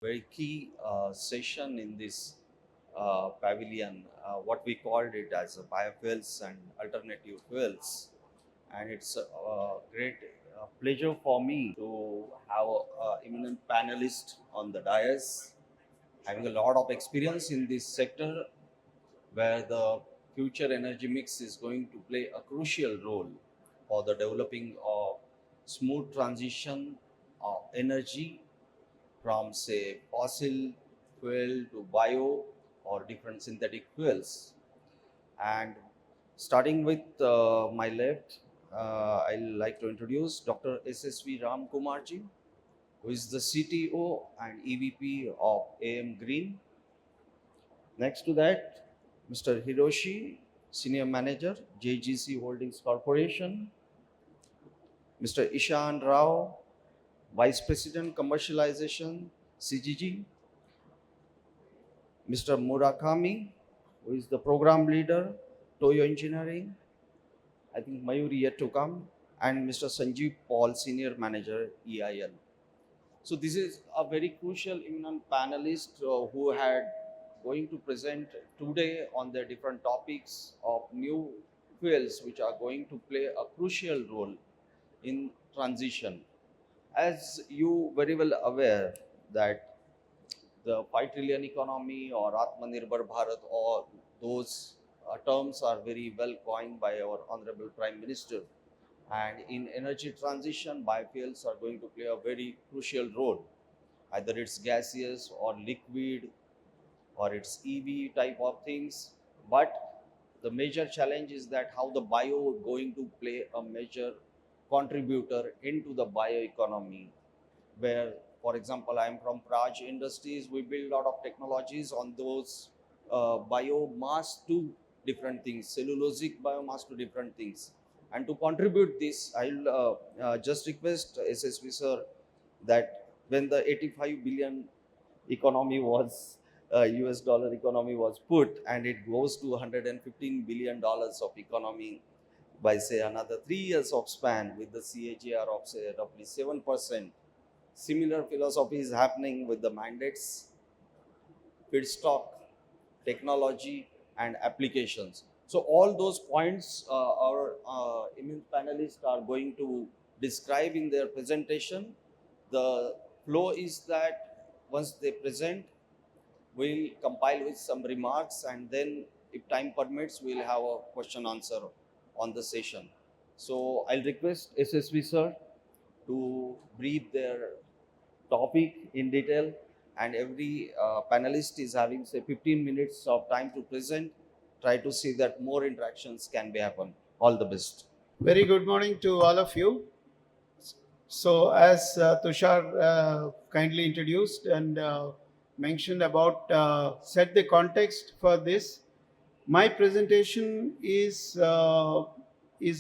very key session in this pavilion, what we called it as biofuels and alternative fuels. And it's a great pleasure for me to have an eminent panelist on the dais, having a lot of experience in this sector where the future energy mix is going to play a crucial role for the developing of smooth transition of energy from say fossil fuel to bio or different synthetic fuels. And starting with my left, I'd like to introduce Dr. SSV Ramakumar ji, who is the CTO and EVP of AM Green. Next to that, Mr. Hiroshi, Senior Manager, JGC Holdings Corporation. Mr. Ishan Rao, Vice President, Commercialization, Syzygy. Mr. Murakami, who is the Program Leader, Toyo Engineering. I think Mayuri yet to come. And Mr. Sanjib Paul, Senior Manager, EIL. So this is a very crucial eminent panelist who had going to present today on the different topics of new fuels which are going to play a crucial role in transition. As you very well aware that the 5 trillion economy or Atmanirbhar Bharat or those terms are very well coined by our Honorable Prime Minister. And in energy transition, biofuels are going to play a very crucial role. Either it's gaseous or liquid or it's EV type of things. But the major challenge is that how the bio is going to play a major contributor into the bioeconomy, where, for example, I am from Praj Industries. We build a lot of technologies on those biomass to different things, cellulosic biomass to different things. And to contribute this, I'll just request SSV sir that when the 85 billion economy was US dollar economy was put and it goes to $115 billion of economy by say another 3 years of span with the CAGR of say roughly 7%. Similar philosophy is happening with the mandates, feedstock, technology and applications. So all those points our eminent panelists are going to describe in their presentation. The flow is that once they present, we'll compile with some remarks and then if time permits, we'll have a question answer on the session. So I'll request SSV sir to brief their topic in detail, and every panelist is having say 15 minutes of time to present. Try to see that more interactions can be happen. All the best. Very good morning to all of you. So as Tushar kindly introduced and mentioned about set the context for this, my presentation is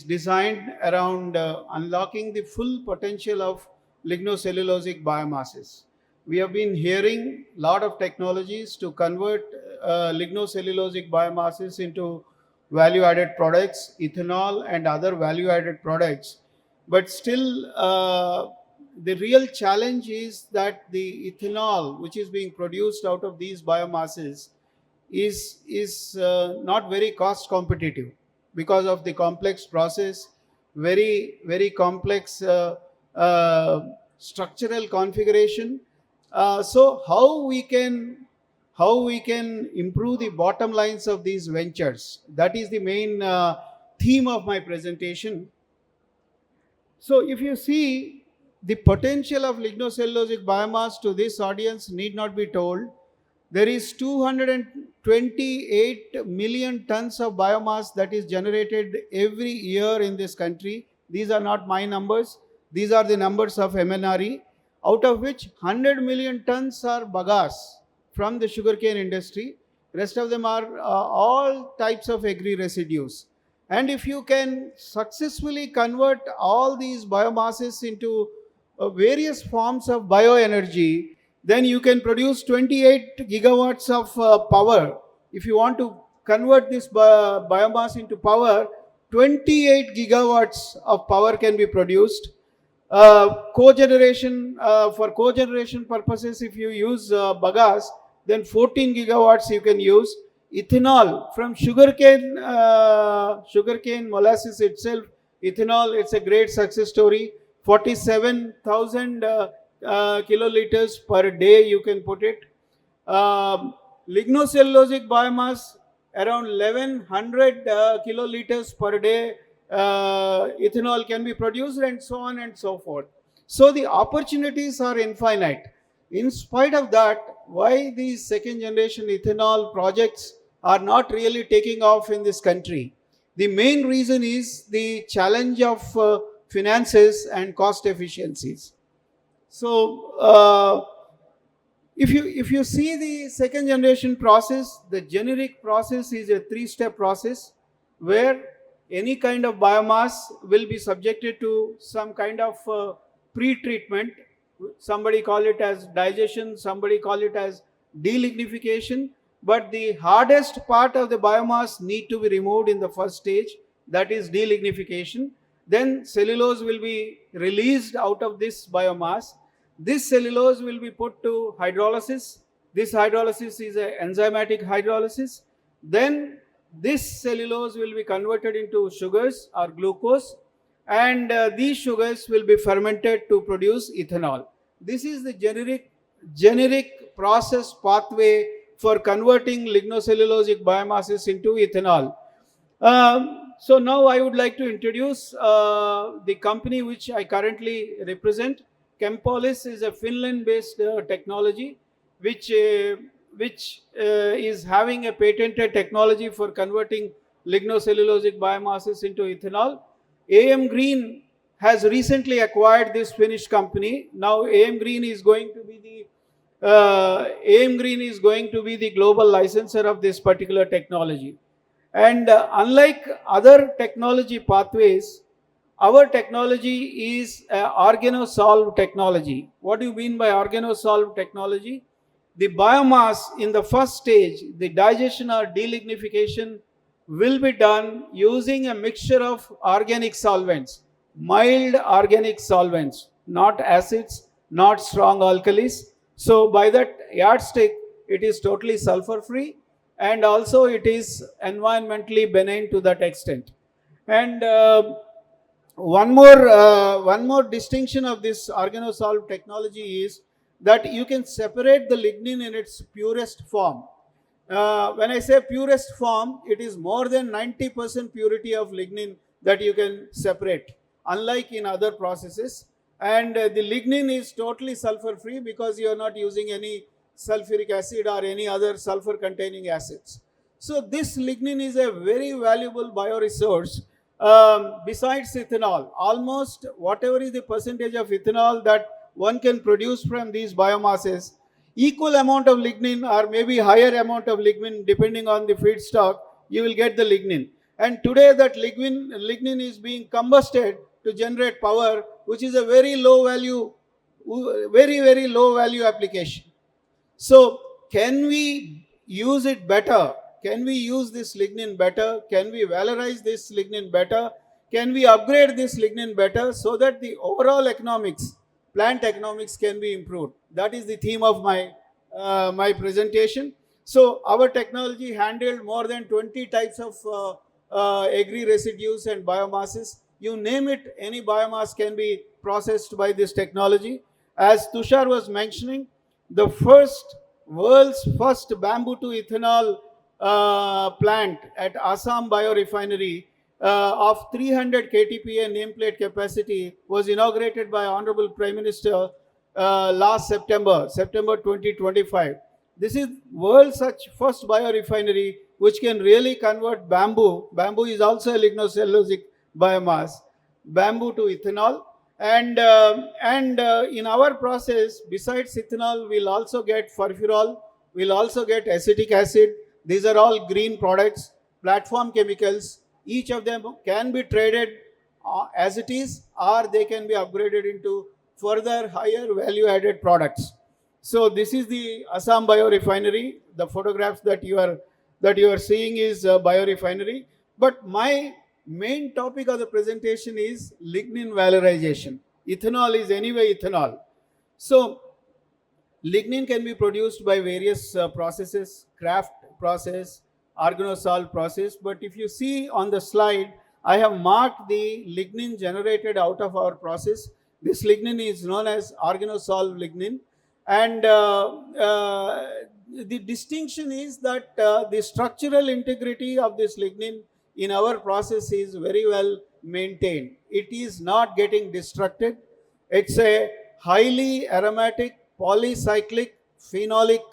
designed around unlocking the full potential of lignocellulosic biomasses. We have been hearing a lot of technologies to convert lignocellulosic biomasses into value-added products, ethanol and other value-added products. But still, the real challenge is that the ethanol which is being produced out of these biomasses is not very cost competitive because of the complex process, very complex structural configuration. So how we can improve the bottom lines of these ventures? That is the main theme of my presentation. So if you see the potential of lignocellulosic biomass to this audience need not be told. There is 228 million tons of biomass that is generated every year in this country. These are not my numbers. These are the numbers of MNRE, out of which 100 million tons are bagasse from the sugarcane industry. Rest of them are all types of agri residues. And if you can successfully convert all these biomasses into various forms of bioenergy, then you can produce 28 gigawatts of power. If you want to convert this biomass into power, 28 gigawatts of power can be produced. Cogeneration, for cogeneration purposes, if you use bagasse, then 14 gigawatts you can use. Ethanol from sugarcane molasses itself, ethanol, it's a great success story. 47,000 kiloliters per day you can put it. Lignocellulosic biomass, around 1100 kiloliters per day ethanol can be produced, and so on and so forth. So the opportunities are infinite. In spite of that, why these second generation ethanol projects are not really taking off in this country? The main reason is the challenge of finances and cost efficiencies. So if you see the second generation process, the generic process is a 3-step process where any kind of biomass will be subjected to some kind of pre-treatment. Somebody call it as digestion, somebody call it as delignification, but the hardest part of the biomass need to be removed in the first stage, that is delignification. Then cellulose will be released out of this biomass. This cellulose will be put to hydrolysis. This hydrolysis is an enzymatic hydrolysis. Then this cellulose will be converted into sugars or glucose, and these sugars will be fermented to produce ethanol. This is the generic process pathway for converting lignocellulosic biomasses into ethanol. So now I would like to introduce the company which I currently represent. Chempolis is a Finland-based technology which is having a patented technology for converting lignocellulosic biomasses into ethanol. AM Green has recently acquired this Finnish company. Now AM Green is going to be the global licensor of this particular technology. And unlike other technology pathways, our technology is organosolved technology. What do you mean by organosolved technology? The biomass in the first stage, the digestion or delignification, will be done using a mixture of organic solvents, mild organic solvents, not acids, not strong alkalis. So by that yardstick, it is totally sulfur free, and also it is environmentally benign to that extent. And one more distinction of this organosolved technology is that you can separate the lignin in its purest form. When I say purest form, it is more than 90% purity of lignin that you can separate, unlike in other processes. And the lignin is totally sulfur free because you are not using any sulfuric acid or any other sulfur containing acids. So this lignin is a very valuable bioresource. Besides ethanol, almost whatever is the percentage of ethanol that one can produce from these biomasses, equal amount of lignin or maybe higher amount of lignin depending on the feedstock, you will get the lignin. And today that lignin is being combusted to generate power, which is a very low value application. So can we use it better? Can we use this lignin better? Can we valorize this lignin better? Can we upgrade this lignin better so that the overall economics, plant economics, can be improved? That is the theme of my presentation. So our technology handled more than 20 types of agri residues and biomasses. You name it, any biomass can be processed by this technology. As Tushar was mentioning, the world's first bamboo to ethanol plant at Assam Biorefinery of 300 KTPA nameplate capacity was inaugurated by Honorable Prime Minister last September 2025. This is world's such first biorefinery which can really convert bamboo. Bamboo is also a lignocellulosic biomass, bamboo to ethanol. And in our process, besides ethanol, we'll also get furfural, we'll also get acetic acid. These are all green products, platform chemicals. Each of them can be traded as it is, or they can be upgraded into further higher value added products. So this is the Assam Biorefinery. The photographs that you are seeing is biorefinery. But my main topic of the presentation is lignin valorization. Ethanol is anyway ethanol. So lignin can be produced by various processes, craft process, organosol process. But if you see on the slide, I have marked the lignin generated out of our process. This lignin is known as organosol lignin. And the distinction is that the structural integrity of this lignin in our process is very well maintained. It is not getting destructed. It's a highly aromatic polycyclic phenolic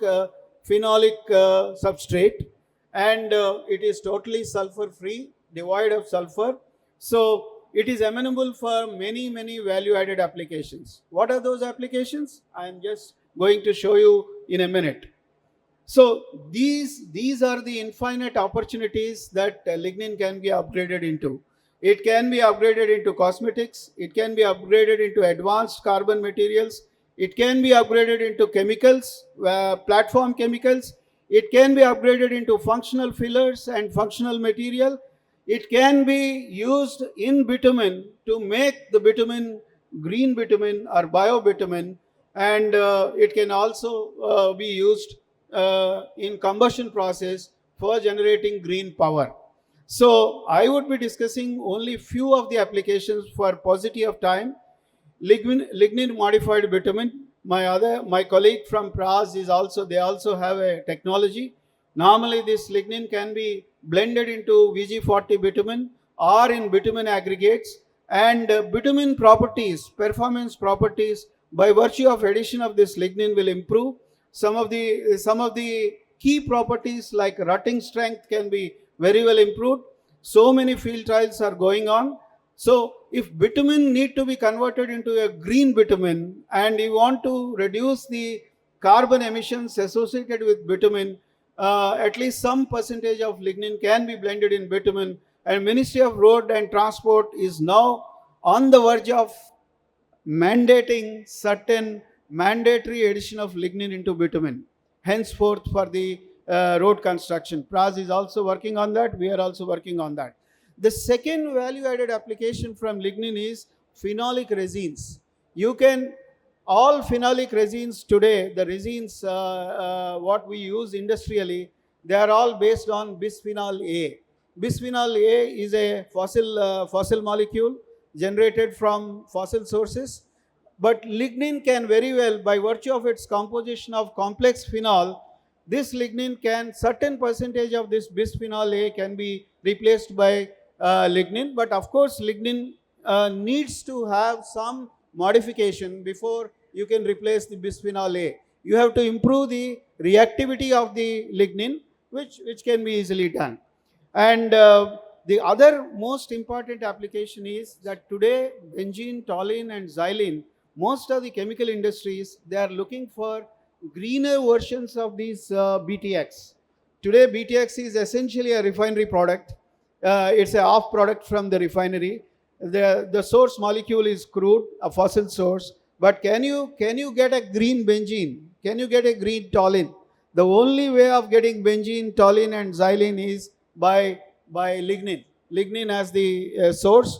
substrate, and it is totally sulfur free, devoid of sulfur. So it is amenable for many value added applications. What are those applications? I am just going to show you in a minute. So these are the infinite opportunities that lignin can be upgraded into. It can be upgraded into cosmetics. It can be upgraded into advanced carbon materials. It can be upgraded into chemicals, platform chemicals. It can be upgraded into functional fillers and functional material. It can be used in bitumen to make the bitumen green bitumen or biobitumen, and it can also be used in combustion process for generating green power. So I would be discussing only few of the applications for paucity of time. Lignin modified bitumen. My colleague from Praj is also, they also have a technology. Normally this lignin can be blended into VG40 bitumen or in bitumen aggregates, and bitumen properties, performance properties, by virtue of addition of this lignin will improve. Some of the key properties like rutting strength can be very well improved. So many field trials are going on. So if bitumen need to be converted into a green bitumen and you want to reduce the carbon emissions associated with bitumen, at least some percentage of lignin can be blended in bitumen, and Ministry of Road and Transport is now on the verge of mandating certain mandatory addition of lignin into bitumen henceforth for the road construction. Praj is also working on that. We are also working on that. The second value added application from lignin is phenolic resins. You can, all phenolic resins today, the resins what we use industrially, they are all based on bisphenol A. Bisphenol A is a fossil molecule generated from fossil sources, but lignin can very well, by virtue of its composition of complex phenol, this lignin can, certain percentage of this bisphenol A can be replaced by lignin. But of course lignin needs to have some modification before you can replace the bisphenol A. You have to improve the reactivity of the lignin, which can be easily done. And the other most important application is that today benzene, toluene and xylene, most of the chemical industries, they are looking for greener versions of these BTX. Today BTX is essentially a refinery product. It's a off product from the refinery. The source molecule is crude, a fossil source. But can you get a green benzene? Can you get a green toluene? The only way of getting benzene, toluene and xylene is by lignin. Lignin as the source,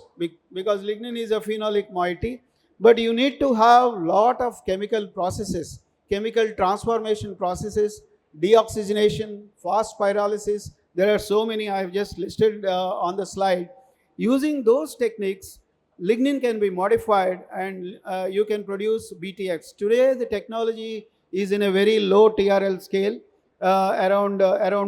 because lignin is a phenolic moiety. But you need to have lot of chemical processes, chemical transformation processes, deoxygenation, fast pyrolysis. There are so many I have just listed on the slide. Using those techniques, lignin can be modified and you can produce BTX. Today the technology is in a very low TRL scale, around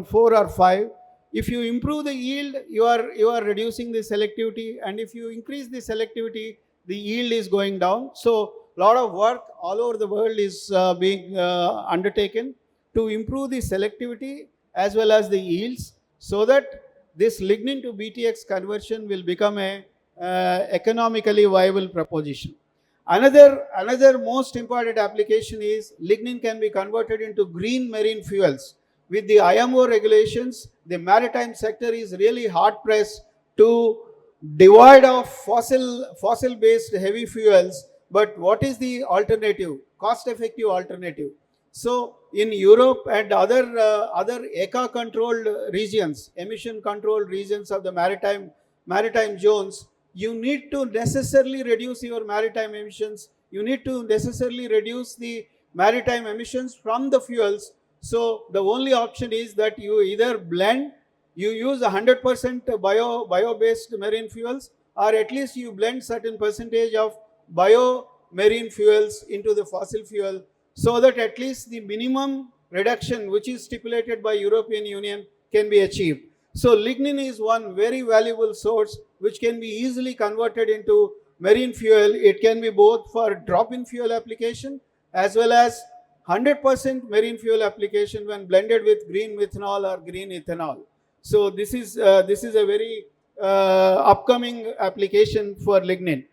4 or 5. If you improve the yield, you are reducing the selectivity, and if you increase the selectivity, the yield is going down. So a lot of work all over the world is being undertaken to improve the selectivity as well as the yields, so that this lignin to BTX conversion will become a economically viable proposition. Another most important application is lignin can be converted into green marine fuels. With the IMO regulations, the maritime sector is really hard pressed to devoid of fossil based heavy fuels. But what is the alternative, cost effective alternative? So in Europe and other ECA controlled regions, emission controlled regions of the maritime zones, you need to necessarily reduce your maritime emissions. You need to necessarily reduce the maritime emissions from the fuels. So the only option is that you either blend, you use 100% bio-based marine fuels, or at least you blend certain percentage of bio marine fuels into the fossil fuel, so that at least the minimum reduction which is stipulated by European Union can be achieved. So lignin is one very valuable source which can be easily converted into marine fuel. It can be both for drop-in fuel application as well as 100% marine fuel application when blended with green methanol or green ethanol. So this is a very upcoming application for lignin,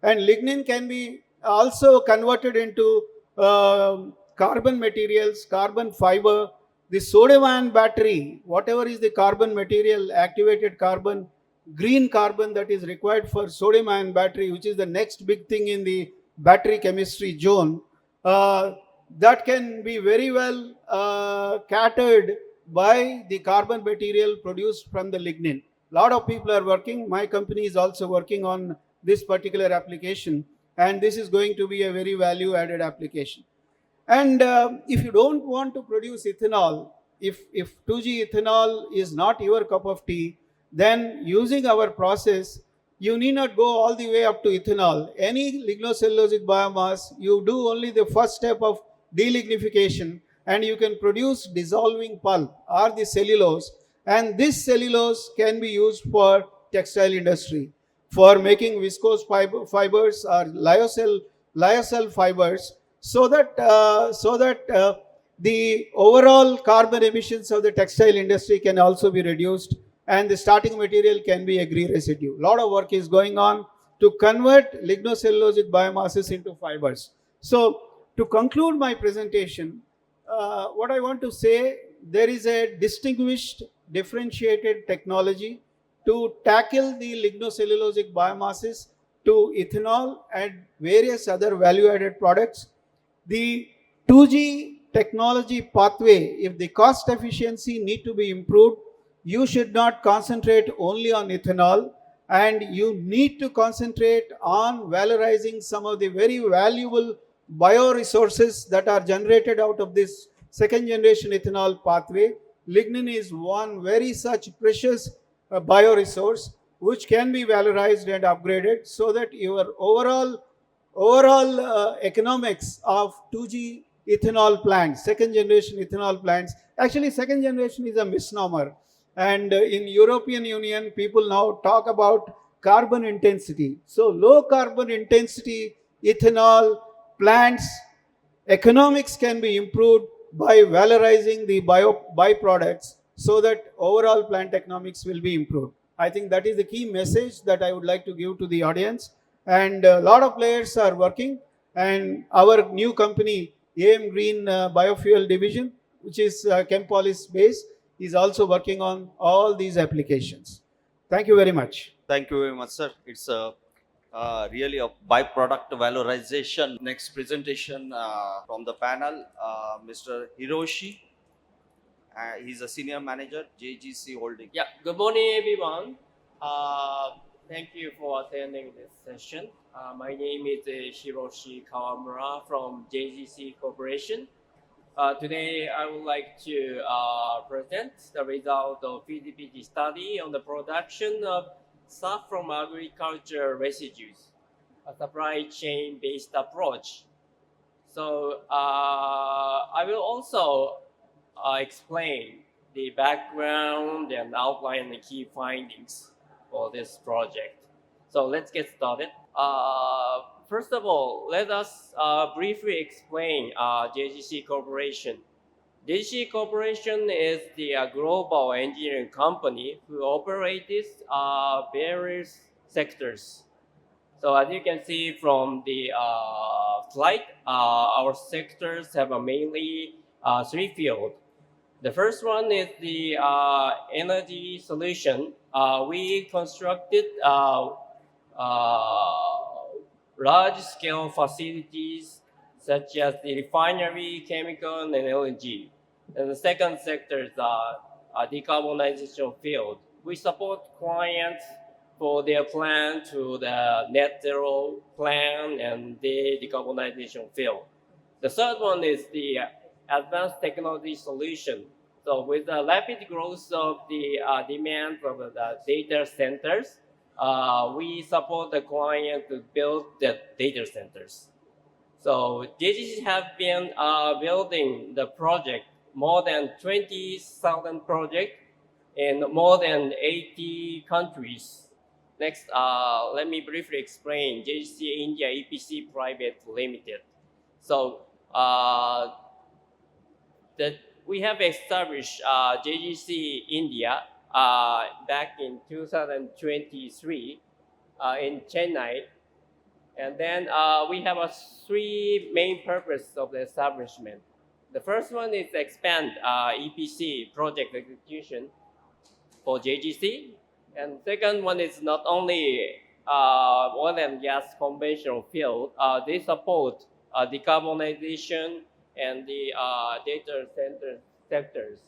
and lignin can be also converted into carbon materials, carbon fiber, the sodium-ion battery, whatever is the carbon material, activated carbon, green carbon that is required for sodium-ion battery, which is the next big thing in the battery chemistry zone, that can be very well catered by the carbon material produced from the lignin. A lot of people are working. My company is also working on this particular application, and this is going to be a very value-added application. And if you don't want to produce ethanol, if 2G ethanol is not your cup of tea, then using our process, you need not go all the way up to ethanol. Any lignocellulosic biomass, you do only the first step of delignification, and you can produce dissolving pulp or the cellulose. And this cellulose can be used for textile industry, for making viscose fibers or lyocell fibers, so that the overall carbon emissions of the textile industry can also be reduced, and the starting material can be agri residue. A lot of work is going on to convert lignocellulosic biomasses into fibers. So to conclude my presentation, what I want to say, there is a distinguished differentiated technology to tackle the lignocellulosic biomasses to ethanol and various other value-added products. The 2G technology pathway, if the cost efficiency need to be improved, you should not concentrate only on ethanol, and you need to concentrate on valorizing some of the very valuable bioresources that are generated out of this second generation ethanol pathway. Lignin is one very such precious bioresource which can be valorized and upgraded, so that your overall economics of 2G ethanol plants, second generation ethanol plants. Actually, second generation is a misnomer. And in European Union, people now talk about carbon intensity. So low carbon intensity ethanol plants economics can be improved by valorizing the byproducts, so that overall plant economics will be improved. I think that is the key message that I would like to give to the audience. And a lot of players are working, and our new company, AM Green Biofuel Division, which is Chempolis based, is also working on all these applications. Thank you very much. Thank you very much, sir. It's really a byproduct valorization. Next presentation from the panel, Mr. Hiroshi. He's a senior manager, JGC Holdings. Yeah, good morning, everyone. Uh, Thank you for attending this session. My name is Hiroshi Kawamura from JGC Corporation. Today, I would like to present the result of feasibility study on the production of stuff from agriculture residues, a supply chain-based approach. So I will also explain the background and outline the key findings for this project. So let's get started. First of all, let us briefly explain JGC Corporation. JGC Corporation is the global engineering company who operates various sectors. So as you can see from the slide, our sectors have mainly three fields. The first one is the energy solution. We constructed large-scale facilities such as the refinery, chemical, and LNG. And the second sector is decarbonization field. We support clients for their plan to the net zero plan and the decarbonization field. The third one is the advanced technology solution. So with the rapid growth of the demand from the data centers, we support the client to build the data centers. So JGC have been building the project, more than 20,000 projects in more than 80 countries. Next, let me briefly explain JGC India EPC Private Limited. So that we have established JGC India back in 2023 in Chennai. And then we have three main purposes of the establishment. The first one is to expand EPC project execution for JGC. And second one is not only oil and gas conventional field, they support decarbonization and the data center sectors.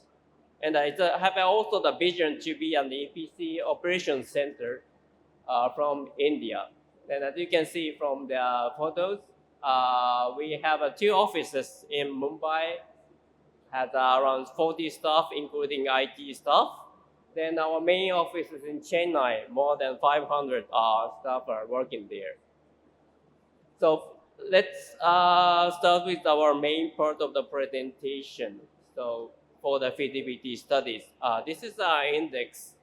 And I have also the vision to be an EPC operations center from India. And as you can see from the photos, we have two offices in Mumbai, has around 40 staff, including IT staff. Then our main office is in Chennai, more than 500 staff are working there. So let's start with our main part of the presentation. So for the feasibility studies, this is our index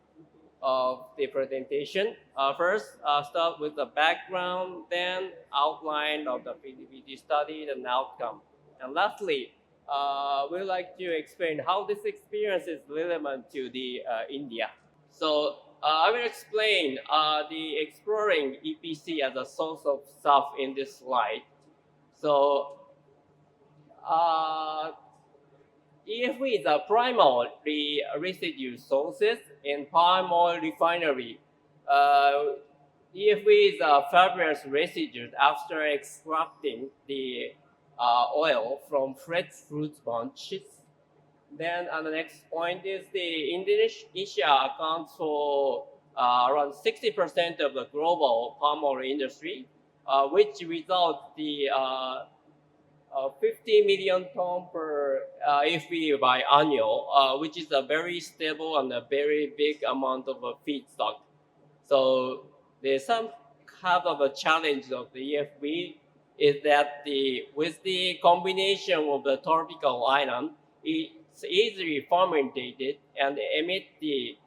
of the presentation. First, start with the background, then outline of the feasibility study and outcome. And lastly, we'd like to explain how this experience is relevant to the India. So I will explain the exploring EPC as a source of stuff in this slide. So EFV is a primary residue sources in palm oil refinery. EFV is a fibrous residue after extracting the oil from fresh fruit bunches. Then the next point is the Indonesia accounts for around 60% of the global palm oil industry, which results the 50 million ton per EFB by annual, which is a very stable and a very big amount of feedstock. So there's some kind of a challenge of the EFB is that with the combination of the tropical island, it's easily fermented and emit the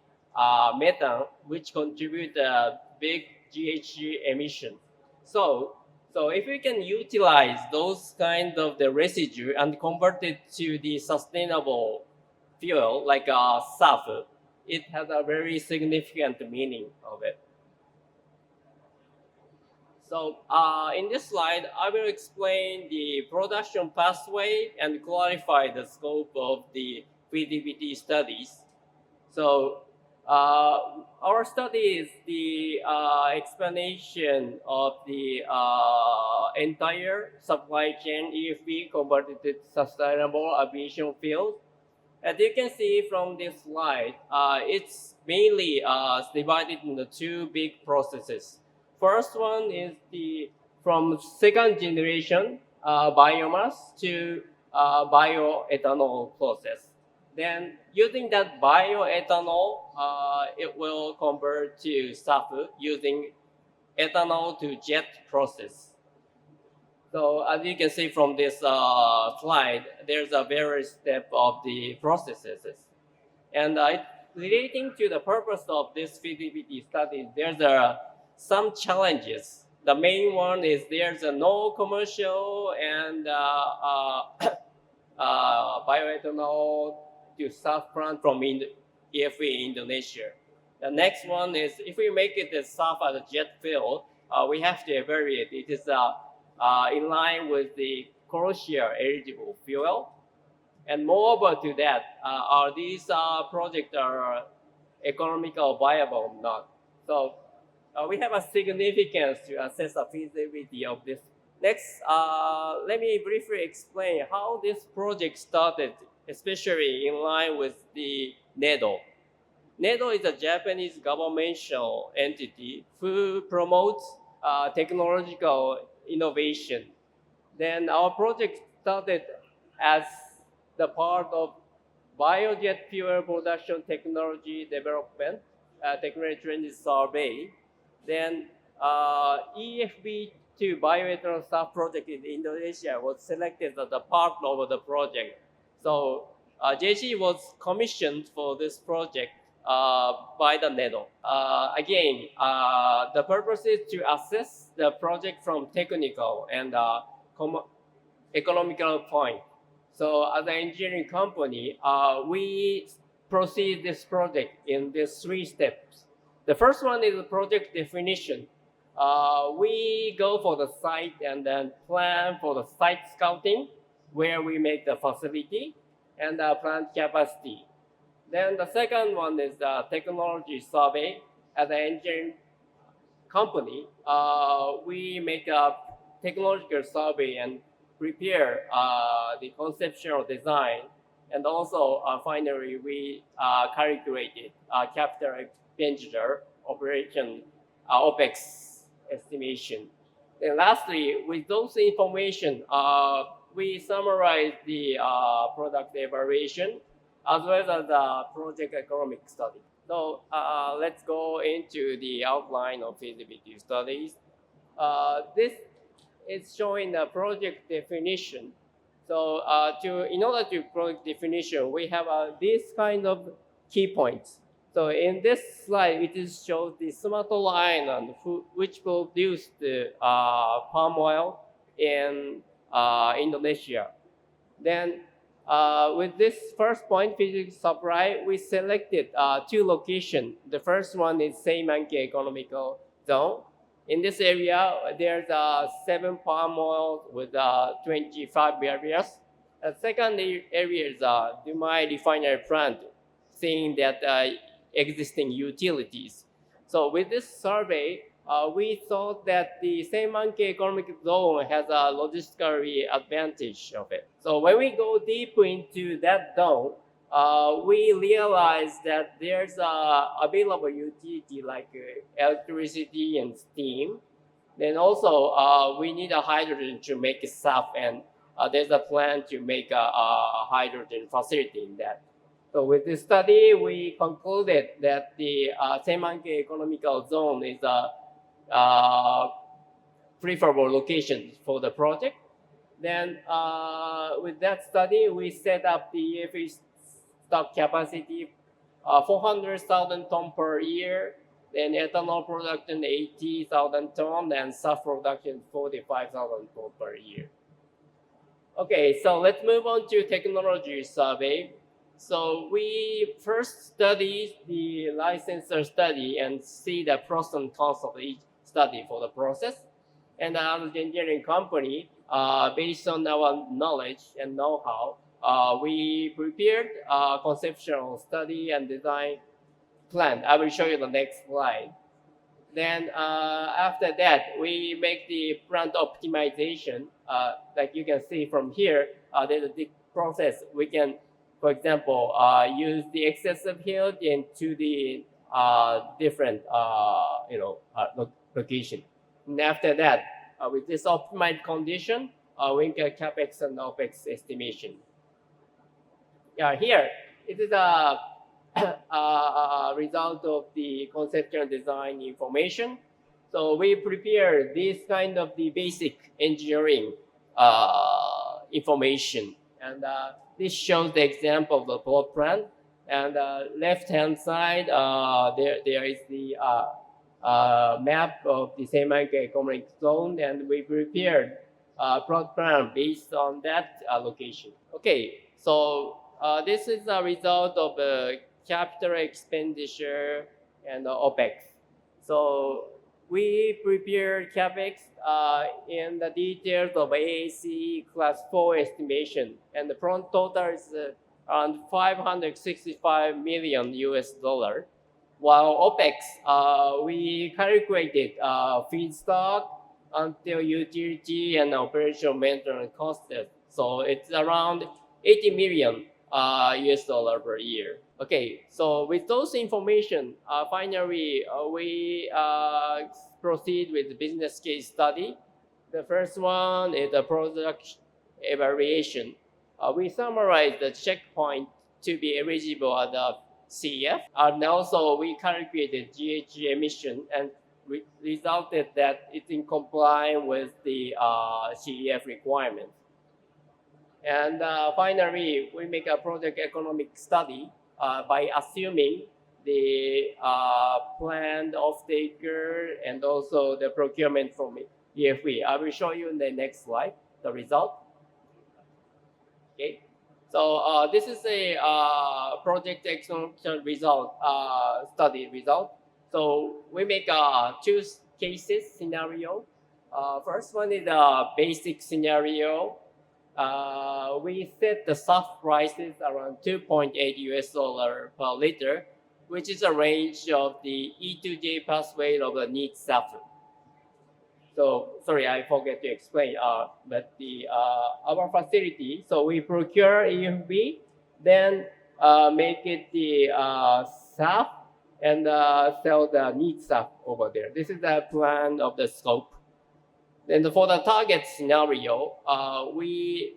methane, which contribute a big GHG emission. So if we can utilize those kind of the residue and convert it to the sustainable fuel like SAF, it has a very significant meaning of it. So in this slide, I will explain the production pathway and clarify the scope of the feasibility studies. So our study is the explanation of the entire supply chain EFB converted to sustainable aviation fuel. As you can see from this slide, it's mainly divided into two big processes. First one is from second generation biomass to bioethanol process. Then using that bioethanol, it will convert to SAF using ethanol to jet process. So as you can see from this slide, there's a various step of the processes. And relating to the purpose of this feasibility study, there's some challenges. The main one is there's no commercial and bioethanol to SAF plant from EFE Indonesia. The next one is if we make it as SAF as a jet fuel, we have to evaluate it is in line with the commercial eligible fuel. And moreover to that, are these projects are economical viable or not? So we have a significance to assess the feasibility of this. Next, let me briefly explain how this project started, especially in line with the NEDO. NEDO is a Japanese governmental entity who promotes technological innovation. Then our project started as the part of biojet fuel production technology development, technology trend survey. Then EFB to bioethanol staff project in Indonesia was selected as a part of the project. So JG was commissioned for this project by the NEDO. Again, the purpose is to assess the project from technical and economical point. So as an engineering company, we proceed this project in these 3 steps. The first one is the project definition. We go for the site and then plan for the site scouting, where we make the facility and the plant capacity. Then the second one is the technology survey. As an engineering company, we make a technological survey and prepare the conceptual design, and also finally we calculated capital expenditure operation OPEX estimation. And lastly, with those information, we summarize the product evaluation as well as the project economic study. So let's go into the outline of feasibility studies. This is showing the project definition. So in order to project definition, we have these kind of key points. So in this slide, it is shows the Sumatra Island, which produced palm oil in Indonesia. Then with this first point, physical supply, we selected 2 locations. The first one is Seimanke Economical Zone. In this area, there's 7 palm oil with 25 areas. The second area is Dumai Refinery Plant, seeing that existing utilities. So with this survey, we thought that the Seimanke Economic Zone has a logistical advantage of it. So when we go deep into that zone, we realize that there's available utility like electricity and steam. Then also we need a hydrogen to make SAF, and there's a plan to make a hydrogen facility in that. So with this study, we concluded that the Seimanke Economical Zone is a preferable location for the project. Then with that study, we set up the EFE stock capacity 400,000 tons per year, then ethanol production 80,000 tons, and SAF production 45,000 tons per year. Okay, so let's move on to technology survey. So we first study the licensor study and see the pros and cons of each study for the process. And as an engineering company, based on our knowledge and know-how, we prepared a conceptual study and design plan. I will show you the next slide. Then after that, we make the plant optimization. Like you can see from here, there's a big process. We can, for example, use the excessive yield into the different location. And after that, with this optimized condition, we get capex and opex estimation. Yeah, here it is a result of the conceptual design information. So we prepare this kind of the basic engineering information, and this shows the example of the plot plan. And left-hand side, there is the map of the Seimanke Economic Zone, and we prepared a plot plan based on that location. Okay, so this is a result of capital expenditure and OPEX. So we prepared CAPEX in the details of AAC class 4 estimation, and the front total is around $565 million US dollar. While OPEX, we calculated feedstock until utility and operational maintenance costs. So it's around $80 million US dollar per year. Okay, so with those information, finally we proceed with the business case study. The first one is the product evaluation. We summarize the checkpoint to be eligible as a CEF, and also we calculated GHG emission and resulted that it's in compliance with the CEF requirements. And finally, we make a project economic study by assuming the planned off-taker and also the procurement from EFB. I will show you in the next slide the result. Okay, so this is a project execution result study result. So we make two cases scenario. First one is a basic scenario. We set the SAF prices around 2.8 US dollar per liter, which is a range of the E2J pathway of the neat SAF. So sorry, I forget to explain. But the our facility, so we procure EMB, then make it the SAF and sell the neat SAF over there. This is the plan of the scope. And for the target scenario, we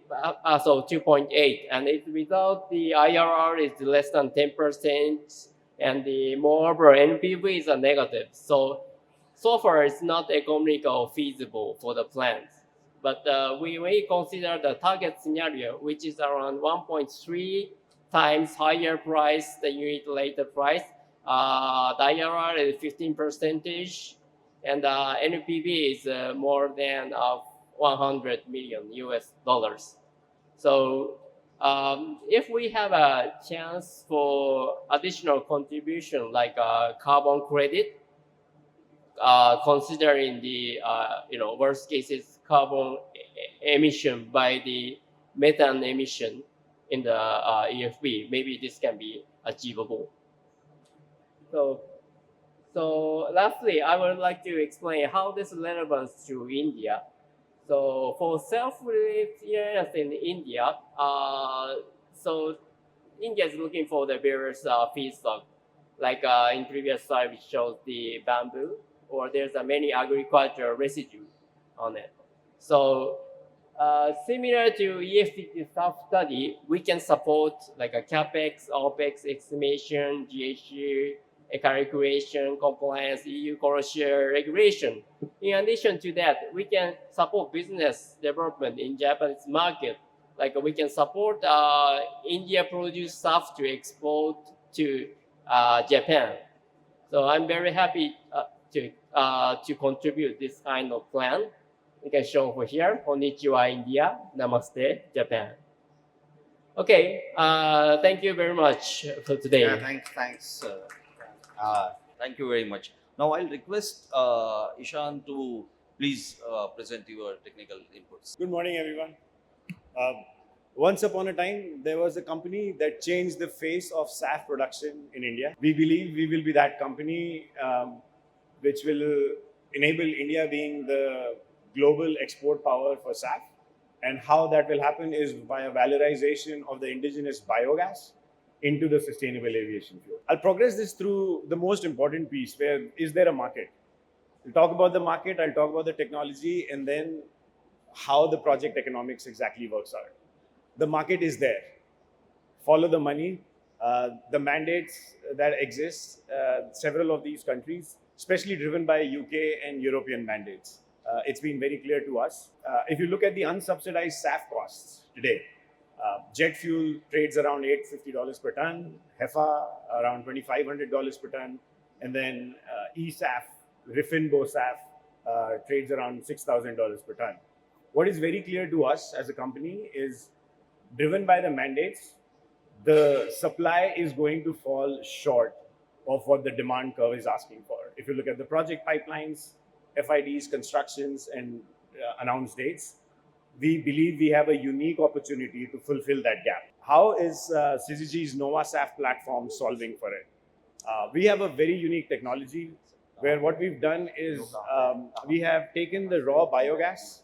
so 2.8, and it result the IRR is less than 10%, and the moreover NPV is a negative. So far it's not economical feasible for the plants. But we may consider the target scenario, which is around 1.3 times higher price the unit later price. The IRR is 15%. And NPV is more than 100 million US dollars. So if we have a chance for additional contribution like carbon credit, considering the worst cases carbon emission by the methane emission in the EFB, maybe this can be achievable. So lastly, I would like to explain how this is relevant to India. So for self-reliance in India, so India is looking for the various feedstock, like in previous slide which shows the bamboo, or there's many agricultural residue on it. So similar to EFT self-study, we can support like a CAPEX, OPEX, estimation, GHG, calculation, compliance, EU commercial regulation. In addition to that, we can support business development in Japanese market. Like we can support India produced stuff to export to Japan. So I'm very happy to contribute this kind of plan. You can show over here. Konnichiwa, India. Namaste, Japan. Okay. Thank you very much for today. Yeah, thanks. Thank you very much. Now I'll request Ishan to please present your technical inputs. Good morning, everyone. Once upon a time, there was a company that changed the face of SAF production in India. We believe we will be that company which will enable India being the global export power for SAF. And how that will happen is by a valorization of the indigenous biogas into the sustainable aviation fuel. I'll progress this through the most important piece, where is there a market? We'll talk about the market, I'll talk about the technology, and then how the project economics exactly works out. The market is there. Follow the money. The mandates that exist, several of these countries, especially driven by UK and European mandates. It's been very clear to us. If you look at the unsubsidized SAF costs today, jet fuel trades around $850 per ton, HEFA around $2,500 per ton, and then eSAF, Refinbo SAF trades around $6,000 per ton. What is very clear to us as a company is, driven by the mandates, the supply is going to fall short of what the demand curve is asking for. If you look at the project pipelines, FIDs, constructions, and announced dates, we believe we have a unique opportunity to fulfill that gap. How is Syzygy's NovaSAF platform solving for it? We have a very unique technology where what we've done is we have taken the raw biogas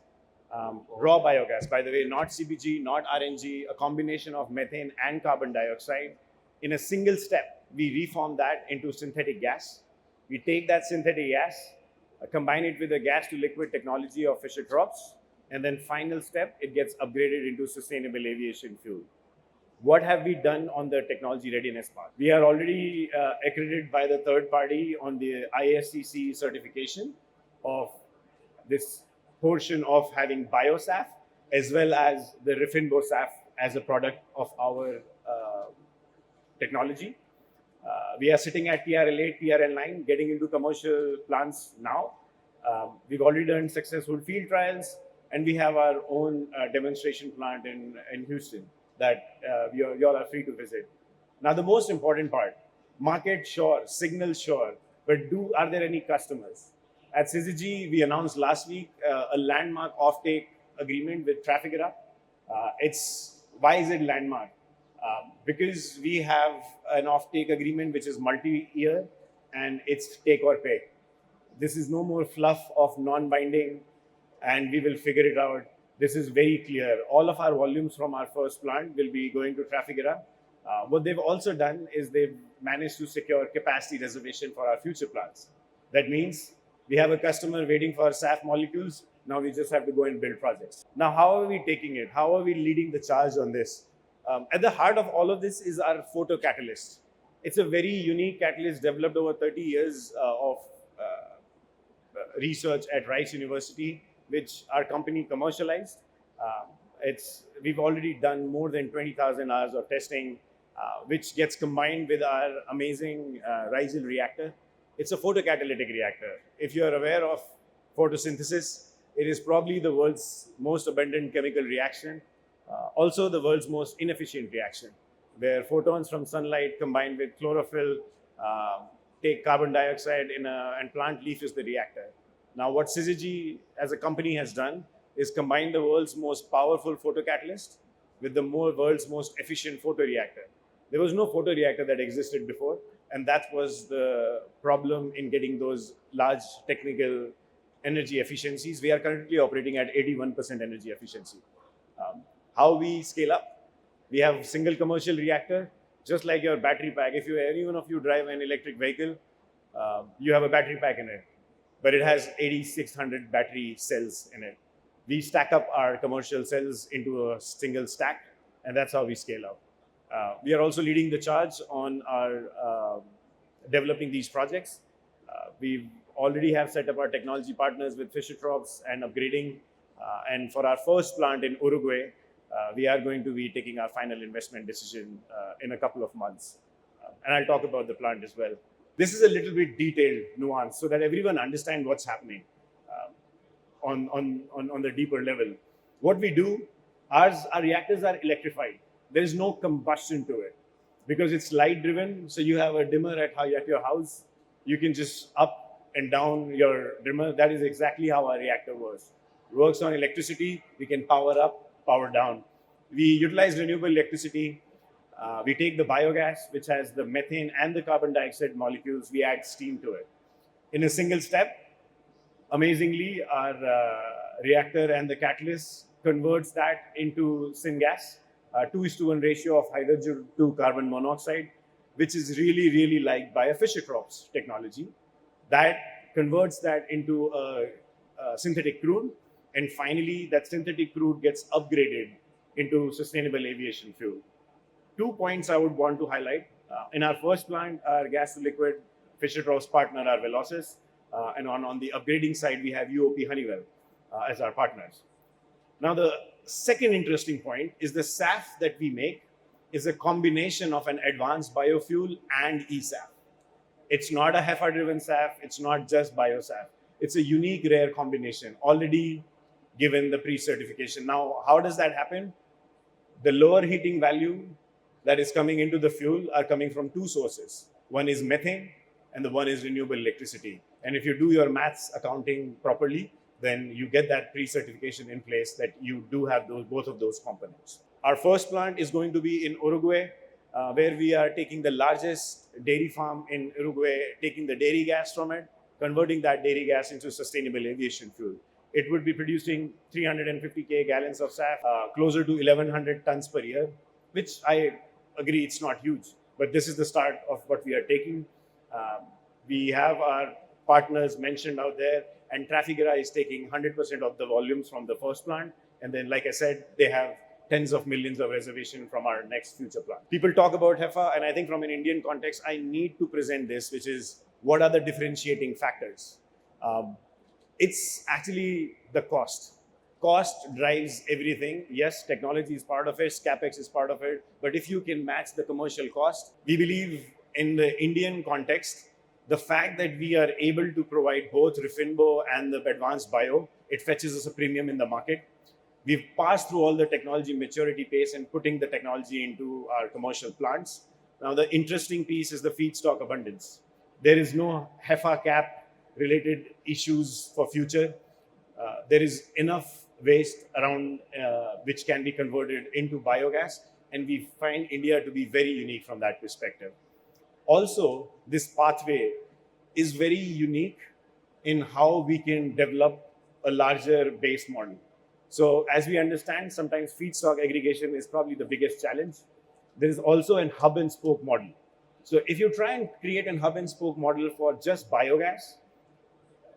raw biogas, by the way, not CBG, not RNG, a combination of methane and carbon dioxide. In a single step, we reform that into synthetic gas. We take that synthetic gas, combine it with the gas to liquid technology of Fischer-Tropsch, and then final step, it gets upgraded into sustainable aviation fuel. What have we done on the technology readiness part? We are already accredited by the third party on the ISCC certification of this portion of having biosaf as well as the Refinbo SAF as a product of our technology. We are sitting at TRL8, TRL9, getting into commercial plants now. We've already done successful field trials, and we have our own demonstration plant in Houston that you all are free to visit. Now, the most important part, market sure, signal sure, but are there any customers? At Syzygy, we announced last week a landmark offtake agreement with Trafigura. Why is it landmark? Because we have an offtake agreement which is multi-year and it's take or pay. This is no more fluff of non-binding and we will figure it out. This is very clear. All of our volumes from our first plant will be going to Trafigura. What they've also done is they've managed to secure capacity reservation for our future plants. That means we have a customer waiting for SAF molecules. Now we just have to go and build projects. Now, how are we taking it? How are we leading the charge on this? At the heart of all of this is our photocatalyst. It's a very unique catalyst developed over 30 years of research at Rice University, which our company commercialized. We've already done more than 20,000 hours of testing, which gets combined with our amazing Ryzel reactor. It's a photocatalytic reactor. If you're aware of photosynthesis, it is probably the world's most abundant chemical reaction. Also the world's most inefficient reaction, where photons from sunlight combined with chlorophyll take carbon dioxide and plant leaf is the reactor. Now what Syzygy as a company has done is combine the world's most powerful photocatalyst with the world's most efficient photoreactor. There was no photoreactor that existed before, and that was the problem in getting those large technical energy efficiencies. We are currently operating at 81% energy efficiency. How we scale up? We have single commercial reactor, just like your battery pack. If any one of you drive an electric vehicle, you have a battery pack in it, but it has 8,600 battery cells in it. We stack up our commercial cells into a single stack, and that's how we scale up. We are also leading the charge on our developing these projects. We already have set up our technology partners with Fischer-Tropsch and upgrading. And for our first plant in Uruguay, we are going to be taking our final investment decision in a couple of months. And I'll talk about the plant as well. This is a little bit detailed nuance so that everyone understands what's happening on the deeper level. What we do, our reactors are electrified. There is no combustion to it because it's light driven. So you have a dimmer at your house. You can just up and down your dimmer. That is exactly how our reactor works. It works on electricity. We can power up, power down. We utilize renewable electricity. We take the biogas, which has the methane and the carbon dioxide molecules. We add steam to it. In a single step, amazingly, our reactor and the catalyst converts that into syngas. 2:1 ratio of hydrogen to carbon monoxide, which is really, really liked by a Fischer-Tropsch technology. That converts that into a synthetic crude. And finally, that synthetic crude gets upgraded into sustainable aviation fuel. 2 points I would want to highlight. In our first plant, our gas to liquid Fischer-Tropsch partner are Velocis. And on the upgrading side, we have UOP Honeywell as our partners. Now, the second interesting point is the SAF that we make is a combination of an advanced biofuel and eSAF. It's not a HEFA-driven SAF. It's not just biosaf. It's a unique, rare combination already given the pre-certification. Now, how does that happen? The lower heating value that is coming into the fuel are coming from two sources. One is methane and the one is renewable electricity. And if you do your maths accounting properly, then you get that pre-certification in place that you do have both of those components. Our first plant is going to be in Uruguay, where we are taking the largest dairy farm in Uruguay, taking the dairy gas from it, converting that dairy gas into sustainable aviation fuel. it would be producing 350k gallons of SAF, closer to 1100 tons per year, which I agree it's not huge, but this is the start of what we are taking. We have our partners mentioned out there, and Trafigura is taking 100% of the volumes from the first plant. And then, like I said, they have tens of millions of reservation from our next future plant. People talk about HEFA, and I think from an Indian context, I need to present this, which is what are the differentiating factors? It's actually the cost. Cost drives everything. Yes, technology is part of it, CapEx is part of it, but if you can match the commercial cost, we believe in the Indian context, the fact that we are able to provide both Refinbo and the advanced bio, it fetches us a premium in the market. We've passed through all the technology maturity pace and putting the technology into our commercial plants. Now, the interesting piece is the feedstock abundance. There is no HEFA cap related issues for future. There is enough waste around which can be converted into biogas, and we find India to be very unique from that perspective. Also, this pathway is very unique in how we can develop a larger base model. So as we understand, sometimes feedstock aggregation is probably the biggest challenge. There is also an hub and spoke model. So if you try and create an hub and spoke model for just biogas,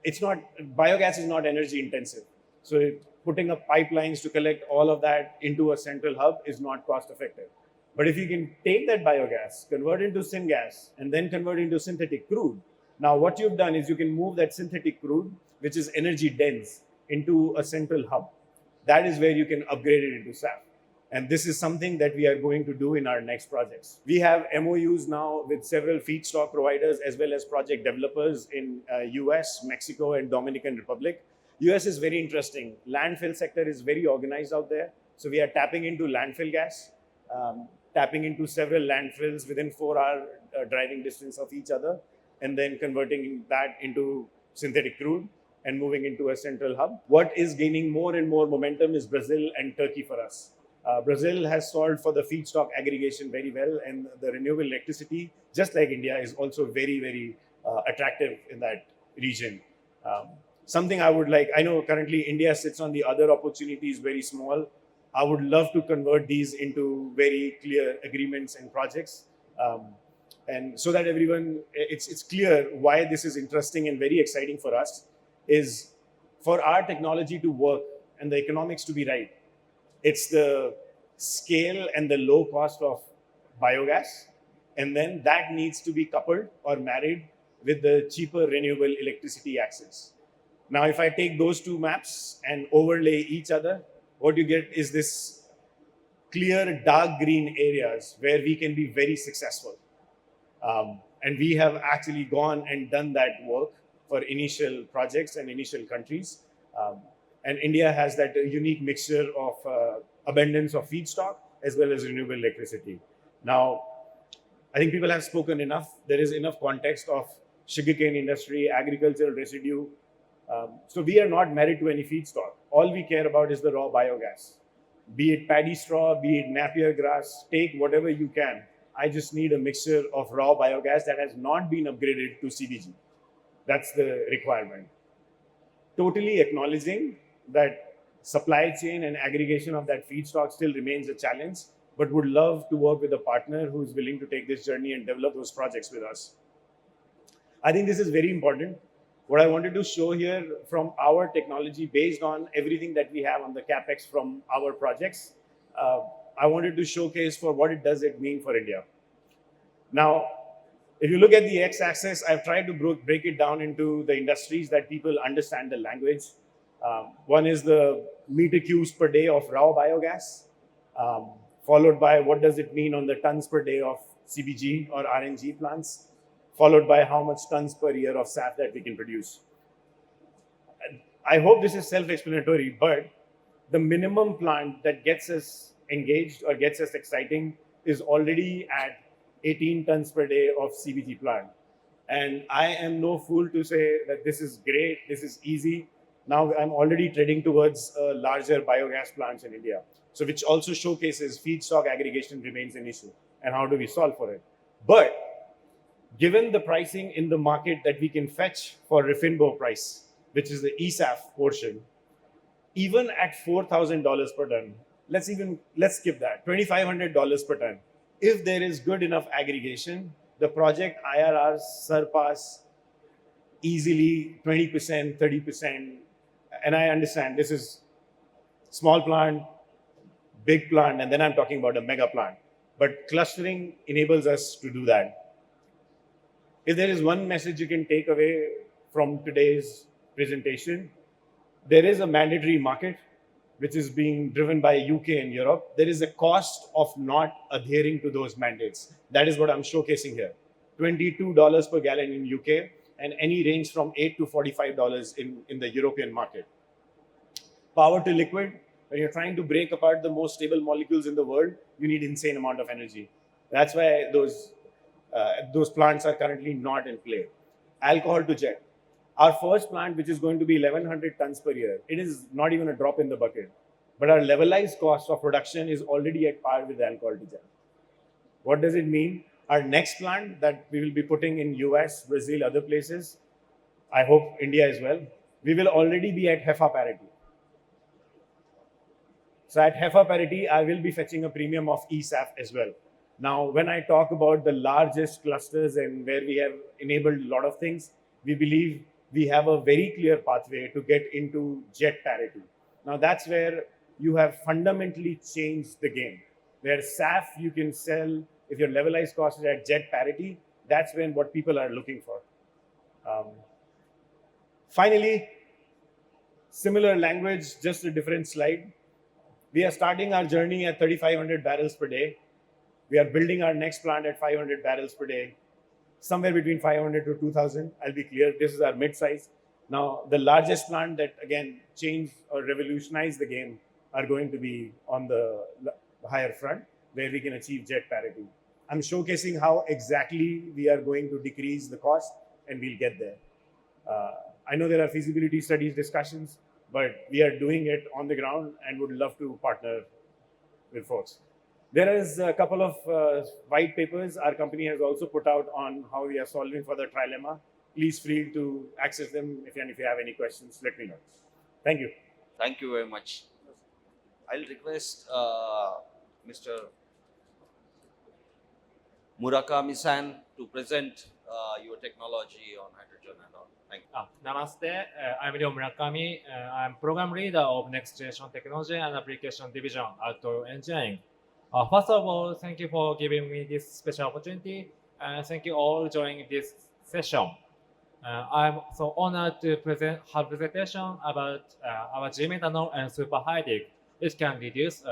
biogas is not energy intensive. So putting up pipelines to collect all of that into a central hub is not cost effective. But if you can take that biogas, convert into syngas, and then convert into synthetic crude, now what you've done is you can move that synthetic crude, which is energy dense, into a central hub. That is where you can upgrade it into SAF. And this is something that we are going to do in our next projects. We have MOUs now with several feedstock providers as well as project developers in US, Mexico, and Dominican Republic. US is very interesting. Landfill sector is very organized out there. So we are tapping into landfill gas, tapping into several landfills within 4-hour driving distance of each other, and then converting that into synthetic crude and moving into a central hub. What is gaining more and more momentum is Brazil and Turkey for us. Brazil has solved for the feedstock aggregation very well, and the renewable electricity, just like India, is also very, very attractive in that region. Something I would like, I know currently India sits on the other opportunities very small. I would love to convert these into very clear agreements and projects. And so that everyone, it's clear why this is interesting and very exciting for us is for our technology to work and the economics to be right. It's the scale and the low cost of biogas, and then that needs to be coupled or married with the cheaper renewable electricity access. Now, if I take those two maps and overlay each other, what you get is this clear dark green areas where we can be very successful. And we have actually gone and done that work for initial projects and initial countries. And India has that unique mixture of abundance of feedstock as well as renewable electricity. Now, I think people have spoken enough. There is enough context of sugarcane industry, agricultural residue. So we are not married to any feedstock. All we care about is the raw biogas. Be it paddy straw, be it Napier grass, take whatever you can. I just need a mixture of raw biogas that has not been upgraded to CBG. That's the requirement. Totally acknowledging that supply chain and aggregation of that feedstock still remains a challenge, but would love to work with a partner who is willing to take this journey and develop those projects with us. I think this is very important. What I wanted to show here from our technology, based on everything that we have on the CapEx from our projects, I wanted to showcase for what it does mean for India. Now, if you look at the x-axis, I've tried to break it down into the industries that people understand the language. One is the meter cubes per day of raw biogas, followed by what does it mean on the tons per day of CBG or RNG plants, followed by how much tons per year of SAF that we can produce. I hope this is self-explanatory, but the minimum plant that gets us engaged or gets us exciting is already at 18 tons per day of CBG plant. And I am no fool to say that this is great, this is easy. Now I'm already treading towards larger biogas plants in India. So which also showcases feedstock aggregation remains an issue and how do we solve for it. But given the pricing in the market that we can fetch for Refinbo price, which is the ESAF portion, even at $4,000 per ton, let's skip that, $2,500 per ton. If there is good enough aggregation, the project IRRs surpass easily 20%, 30%. And I understand this is small plant, big plant, and then I'm talking about a mega plant. But clustering enables us to do that. If there is one message you can take away from today's presentation, there is a mandatory market which is being driven by UK and Europe. There is a cost of not adhering to those mandates. That is what I'm showcasing here. $22 per gallon in UK and any range from $8 to $45 in the European market. Power to liquid, when you're trying to break apart the most stable molecules in the world, you need insane amount of energy. That's why those plants are currently not in play. Alcohol to jet. Our first plant, which is going to be 1,100 tons per year, it is not even a drop in the bucket. But our levelized cost of production is already at par with alcohol to jet. What does it mean? Our next plant that we will be putting in US, Brazil, other places, I hope India as well, we will already be at HEFA parity. So at HEFA parity, I will be fetching a premium of ESAF as well. Now, when I talk about the largest clusters and where we have enabled a lot of things, we believe we have a very clear pathway to get into jet parity. Now, that's where you have fundamentally changed the game. Where SAF you can sell, if your levelized cost is at jet parity, that's when what people are looking for. Finally, similar language, just a different slide. We are starting our journey at 3,500 barrels per day. We are building our next plant at 500 barrels per day, somewhere between 500 to 2,000. I'll be clear, this is our mid-size. Now, the largest plant that, again, changed or revolutionized the game are going to be on the higher front, where we can achieve jet parity. I'm showcasing how exactly we are going to decrease the cost, and we'll get there. I know there are feasibility studies discussions, but we are doing it on the ground and would love to partner with folks. There is a couple of white papers our company has also put out on how we are solving for the trilemma. Please feel to access them. If you have any questions, let me know. Thank you. Thank you very much. I'll request Mr. Murakami-san to present your technology on hydrogen and all. Thank you. Namaste, I'm Ryo Murakami. I'm program leader of Next Generation Technology and Application Division at Toyo Engineering. First of all, thank you for giving me this special opportunity, and thank you all joining this session. I'm so honored to have presentation about our G-methanol and superhydrate, which can reduce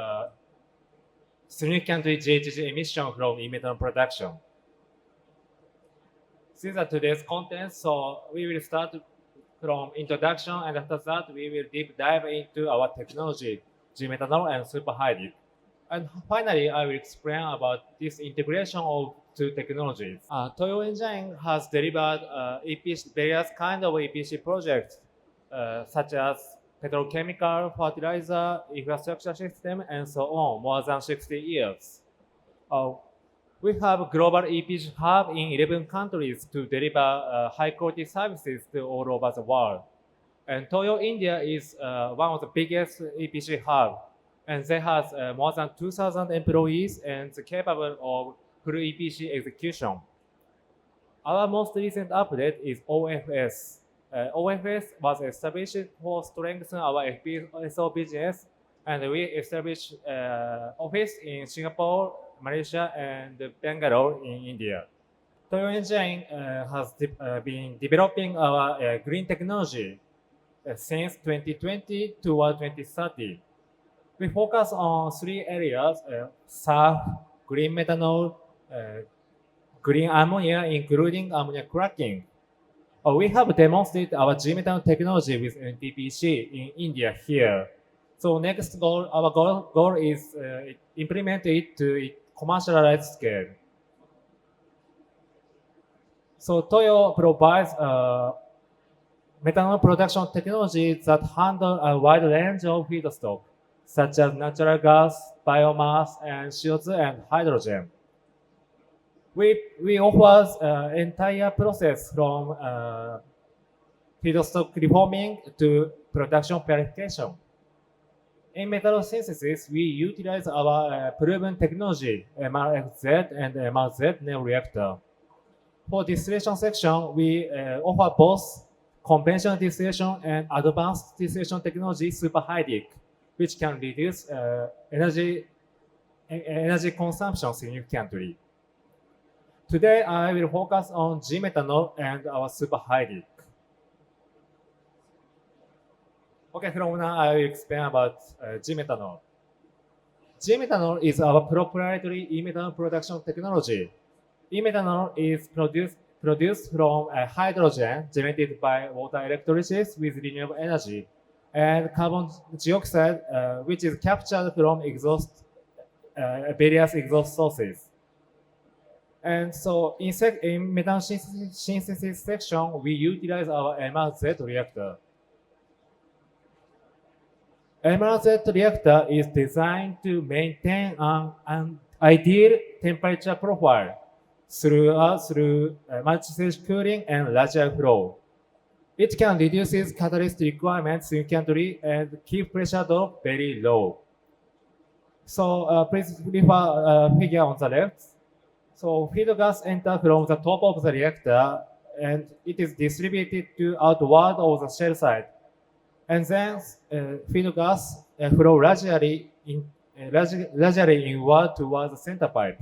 significantly GHG emission from e-methanol production. These are today's content, so we will start from introduction, and after that, we will deep dive into our technology, G-methanol and superhydrate. And finally, I will explain about this integration of two technologies. Toyo Engineering has delivered various kinds of EPC projects, such as petrochemical, fertilizer, infrastructure system, and so on, more than 60 years. We have a global EPC hub in 11 countries to deliver high-quality services to all over the world. And Toyo India is one of the biggest EPC hubs, and they have more than 2,000 employees and capable of full EPC execution. Our most recent update is OFS. OFS was established for strengthen our FPSO business, and we established office in Singapore, Malaysia, and Bangalore in India. Toyo Engineering has been developing our green technology since 2020 toward 2030. We focus on three areas: SAF, green methanol, green ammonia, including ammonia cracking. We have demonstrated our G-methanol technology with NTPC in India here. So next goal, our goal is implement it to commercialized scale. So Toyo provides methanol production technology that handle a wide range of feedstock, such as natural gas, biomass, and CO2 and hydrogen. We offer entire process from feedstock reforming to production purification. In metal synthesis, we utilize our proven technology, MRXZ and MRZ nano reactor. For distillation section, we offer both conventional distillation and advanced distillation technology superhydraulic, which can reduce energy consumption significantly. Today, I will focus on G-methanol and our superhydraulic. Okay, from now I will explain about G-methanol. G-methanol is our proprietary e-methanol production technology. E-methanol is produced from hydrogen generated by water electrolysis with renewable energy, and carbon dioxide, which is captured from various exhaust sources. And so in methanol synthesis section, we utilize our MRZ reactor. MRZ reactor is designed to maintain an ideal temperature profile through multi-stage cooling and radial flow. It can reduce its catalyst requirements significantly and keep pressure drop very low. So please refer figure on the left. So feed gas enters from the top of the reactor and it is distributed to outward of the shell side. And then feed gas flow radially inward towards the center pipe.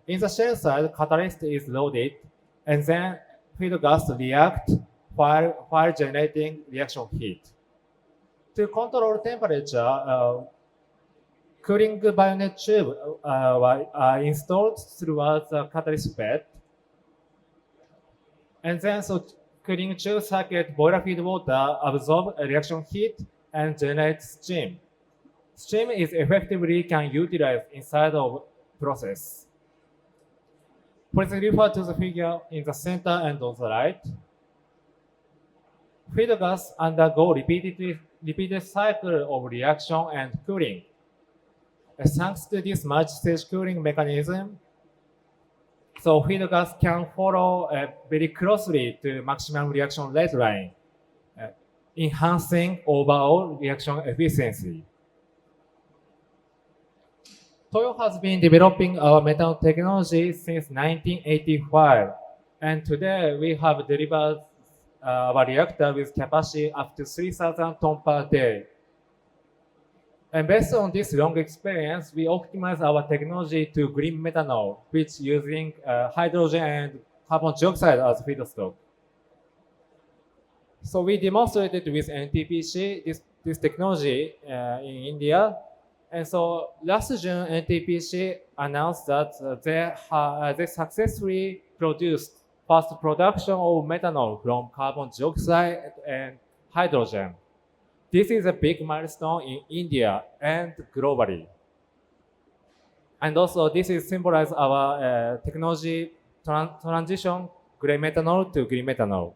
In the shell side, catalyst is loaded, and then feed gas react while generating reaction heat. To control temperature, cooling bayonet tube are installed throughout the catalyst bed. And then cooling tube circulate boiler feed water, absorb reaction heat, and generate steam. Steam is effectively can utilize inside of process. Please refer to the figure in the center and on the right. Feed gas undergo repeated cycle of reaction and cooling. Thanks to this multi-stage cooling mechanism, so feed gas can follow very closely to maximum reaction rate line, enhancing overall reaction efficiency. Toyo has been developing our methanol technology since 1985, and today we have delivered our reactor with capacity up to 3,000 tons per day. And based on this long experience, we optimize our technology to green methanol, which using hydrogen and carbon dioxide as feedstock. So we demonstrated with NTPC this technology in India. And so last June, NTPC announced that they successfully produced first production of methanol from carbon dioxide and hydrogen. This is a big milestone in India and globally. And also this is symbolize our technology transition gray methanol to green methanol.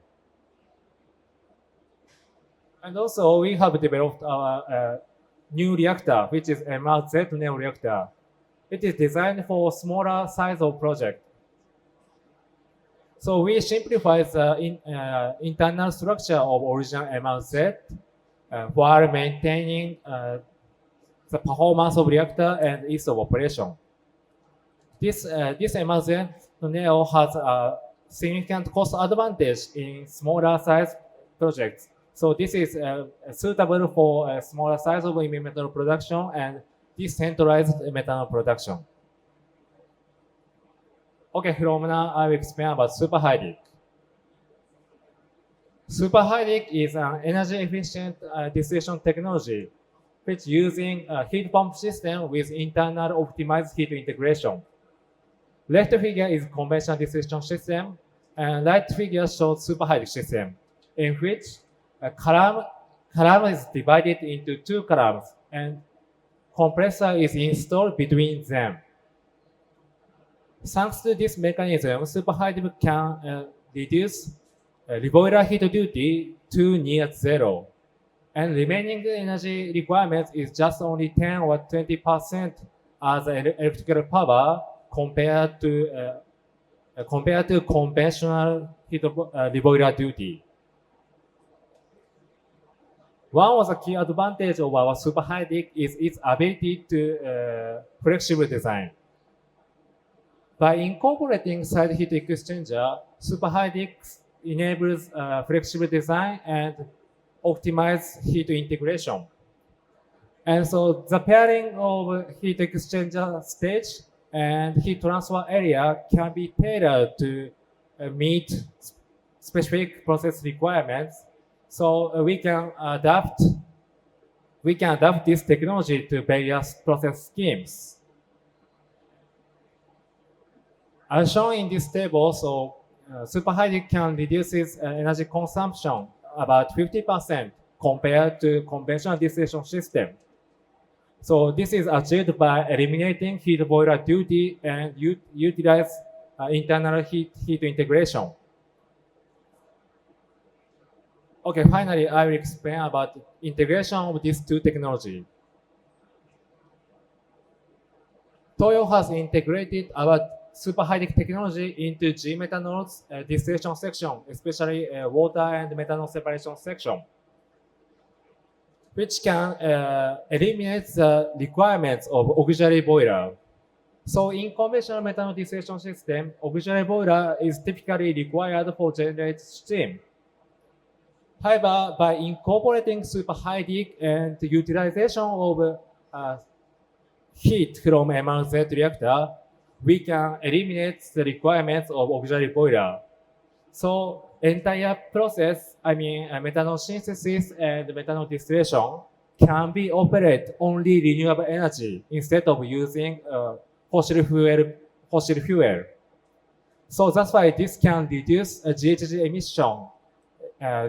And also we have developed our new reactor, which is MRZ nano reactor. It is designed for smaller size of project. So we simplify the internal structure of original MRZ while maintaining the performance of reactor and ease of operation. This MRZ nano has a significant cost advantage in smaller size projects. So this is suitable for a smaller size of methanol production and decentralized methanol production. Okay, from now I will explain about superhydraulic. Superhydraulic is an energy efficient distillation technology which using a heat pump system with internal optimized heat integration. Left figure is conventional distillation system and right figure shows superhydraulic system in which a column is divided into two columns and compressor is installed between them. Thanks to this mechanism, superhydraulic can reduce reboiler heat duty to near zero, and remaining energy requirement is just only 10 or 20% as electrical power compared to conventional heat reboiler duty. One of the key advantages of our super high dick is its ability to flexible design. By incorporating side heat exchanger, super high dick enables flexible design and optimize heat integration. And so the pairing of heat exchanger stage and heat transfer area can be tailored to meet specific process requirements. So we can adapt this technology to various process schemes. As shown in this table, so super high dick can reduce its energy consumption about 50% compared to conventional distillation system. So this is achieved by eliminating heat boiler duty and utilize internal heat integration. Okay, finally, I will explain about integration of these two technologies. Toyo has integrated our super high dick technology into G-methanol's distillation section, especially water and methanol separation section, which can eliminate the requirements of auxiliary boiler. So in conventional methanol distillation system, auxiliary boiler is typically required for generate steam. However, by incorporating super high dick and utilization of heat from MRZ reactor, we can eliminate the requirements of auxiliary boiler. So entire process, methanol synthesis and methanol distillation can be operated only renewable energy instead of using fossil fuel. So that's why this can reduce GHG emission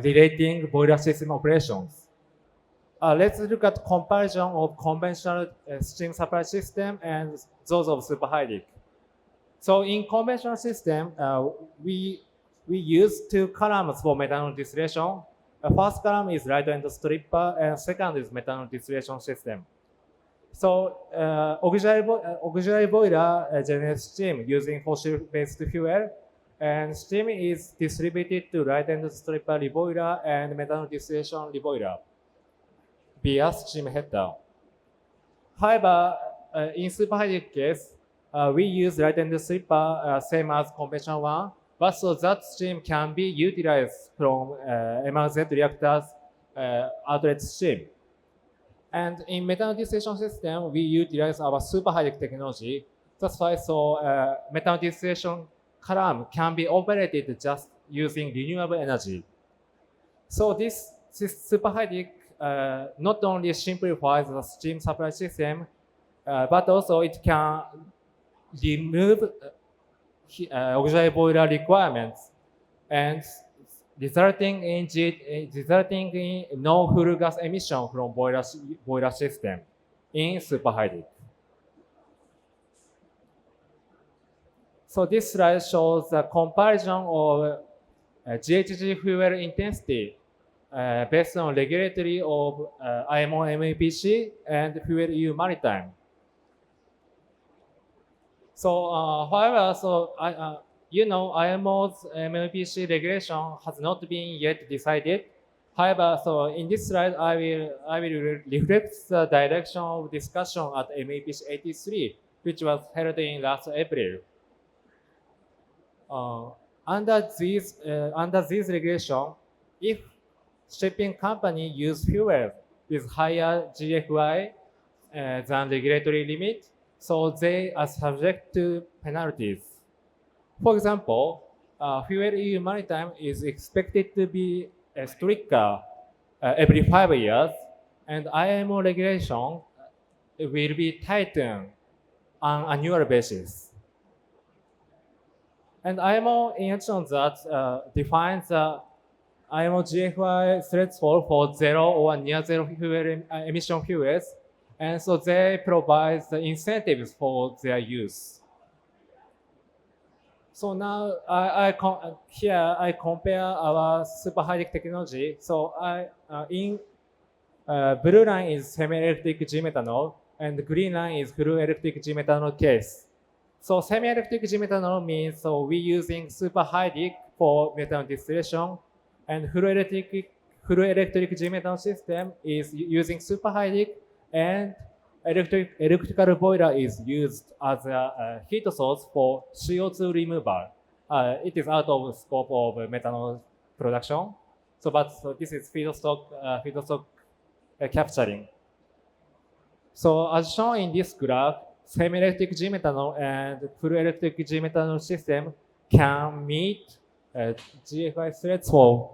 relating boiler system operations. Let's look at comparison of conventional steam supply system and those of super high dick. So in conventional system, we use two columns for methanol distillation. First column is right-hand stripper, and second is methanol distillation system. So auxiliary boiler generates steam using fossil-based fuel, and steam is distributed to right-hand stripper reboiler and methanol distillation reboiler via steam header. However, in super high dick case, we use right-hand stripper same as conventional one, but so that steam can be utilized from MRZ reactors outlet steam. And in methanol distillation system, we utilize our super high dick technology. That's why methanol distillation column can be operated just using renewable energy. So this super high dick not only simplifies the steam supply system, but also it can remove auxiliary boiler requirements and resulting in no flue gas emission from boiler system in super high dick. So this slide shows the comparison of GHG fuel intensity based on regulatory of IMO MEPC and Fuel EU Maritime. So, however, IMO's MEPC regulation has not been yet decided. However, so in this slide, I will reflect the direction of discussion at MEPC 83, which was held in last April. Under this regulation, if shipping company use fuel with higher GFI than regulatory limit, so they are subject to penalties. For example, Fuel EU Maritime is expected to be stricter every 5 years, and IMO regulation will be tightened on annual basis. And IMO, in addition to that, defines the IMO GFI threshold for zero or near zero fuel emission fuels, and so they provide the incentives for their use. So now here I compare our super high dick technology. So in blue line is semi-electric G-methanol, and green line is full electric G-methanol case. So semi-electric G-methanol means we using super high dick for methanol distillation, and full full electric G-methane system is using superhydraulic, and electrical boiler is used as a heat source for CO2 removal. It is out of scope of methanol production. So this is feedstock capturing. So as shown in this graph, semi-electric G-methanol and full electric G-methanol system can meet GFI threshold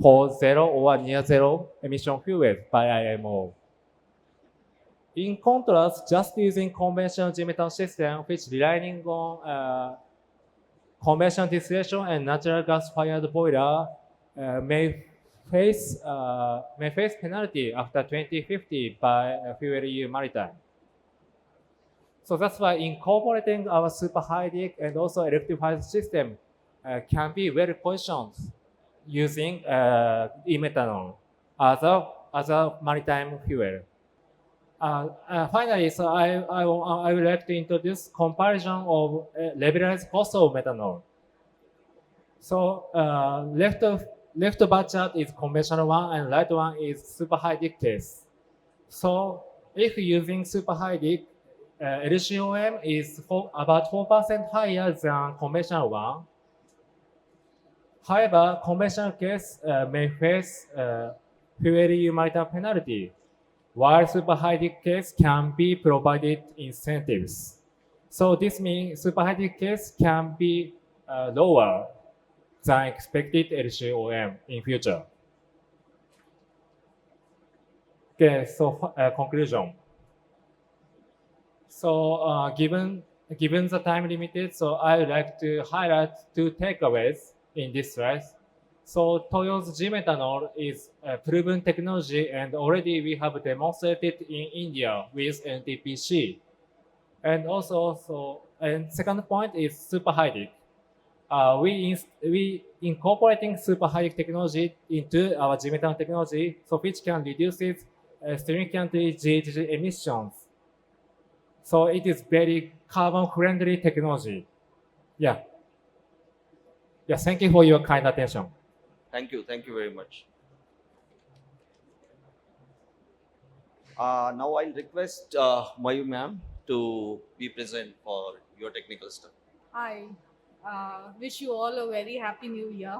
for zero or near zero emission fuels by IMO. In contrast, just using conventional G-methane system, which relying on conventional distillation and natural gas-fired boiler, may face penalty after 2050 by Fuel EU Maritime. So that's why incorporating our superhydraulic and also electrified system can be well positioned using e-methanol as a maritime fuel. Finally, so I would like to introduce comparison of levelized cost of methanol. So left bar chart is conventional one and right one is superhydraulic case. So if using superhydraulic, LCOM is about 4% higher than conventional one. However, conventional case may face fuel EU maritime penalty, while superhydraulic case can be provided incentives. So this means superhydraulic case can be lower than expected LCOM in future. Okay, so conclusion. So given the time limited, so I would like to highlight two takeaways in this slide. So Toyo's G-methanol is a proven technology, and already we have demonstrated in India with NTPC. And also, and second point is superhydraulic. We incorporating superhydraulic technology into our G-methanol technology, so which can reduce its significantly GHG emissions. So it is very carbon-friendly technology. Yeah. Yeah. Thank you for your kind attention. Thank you very much. Now I'll request Mayu ma'am to be present for your technical stuff. Hi, wish you all a very happy new year.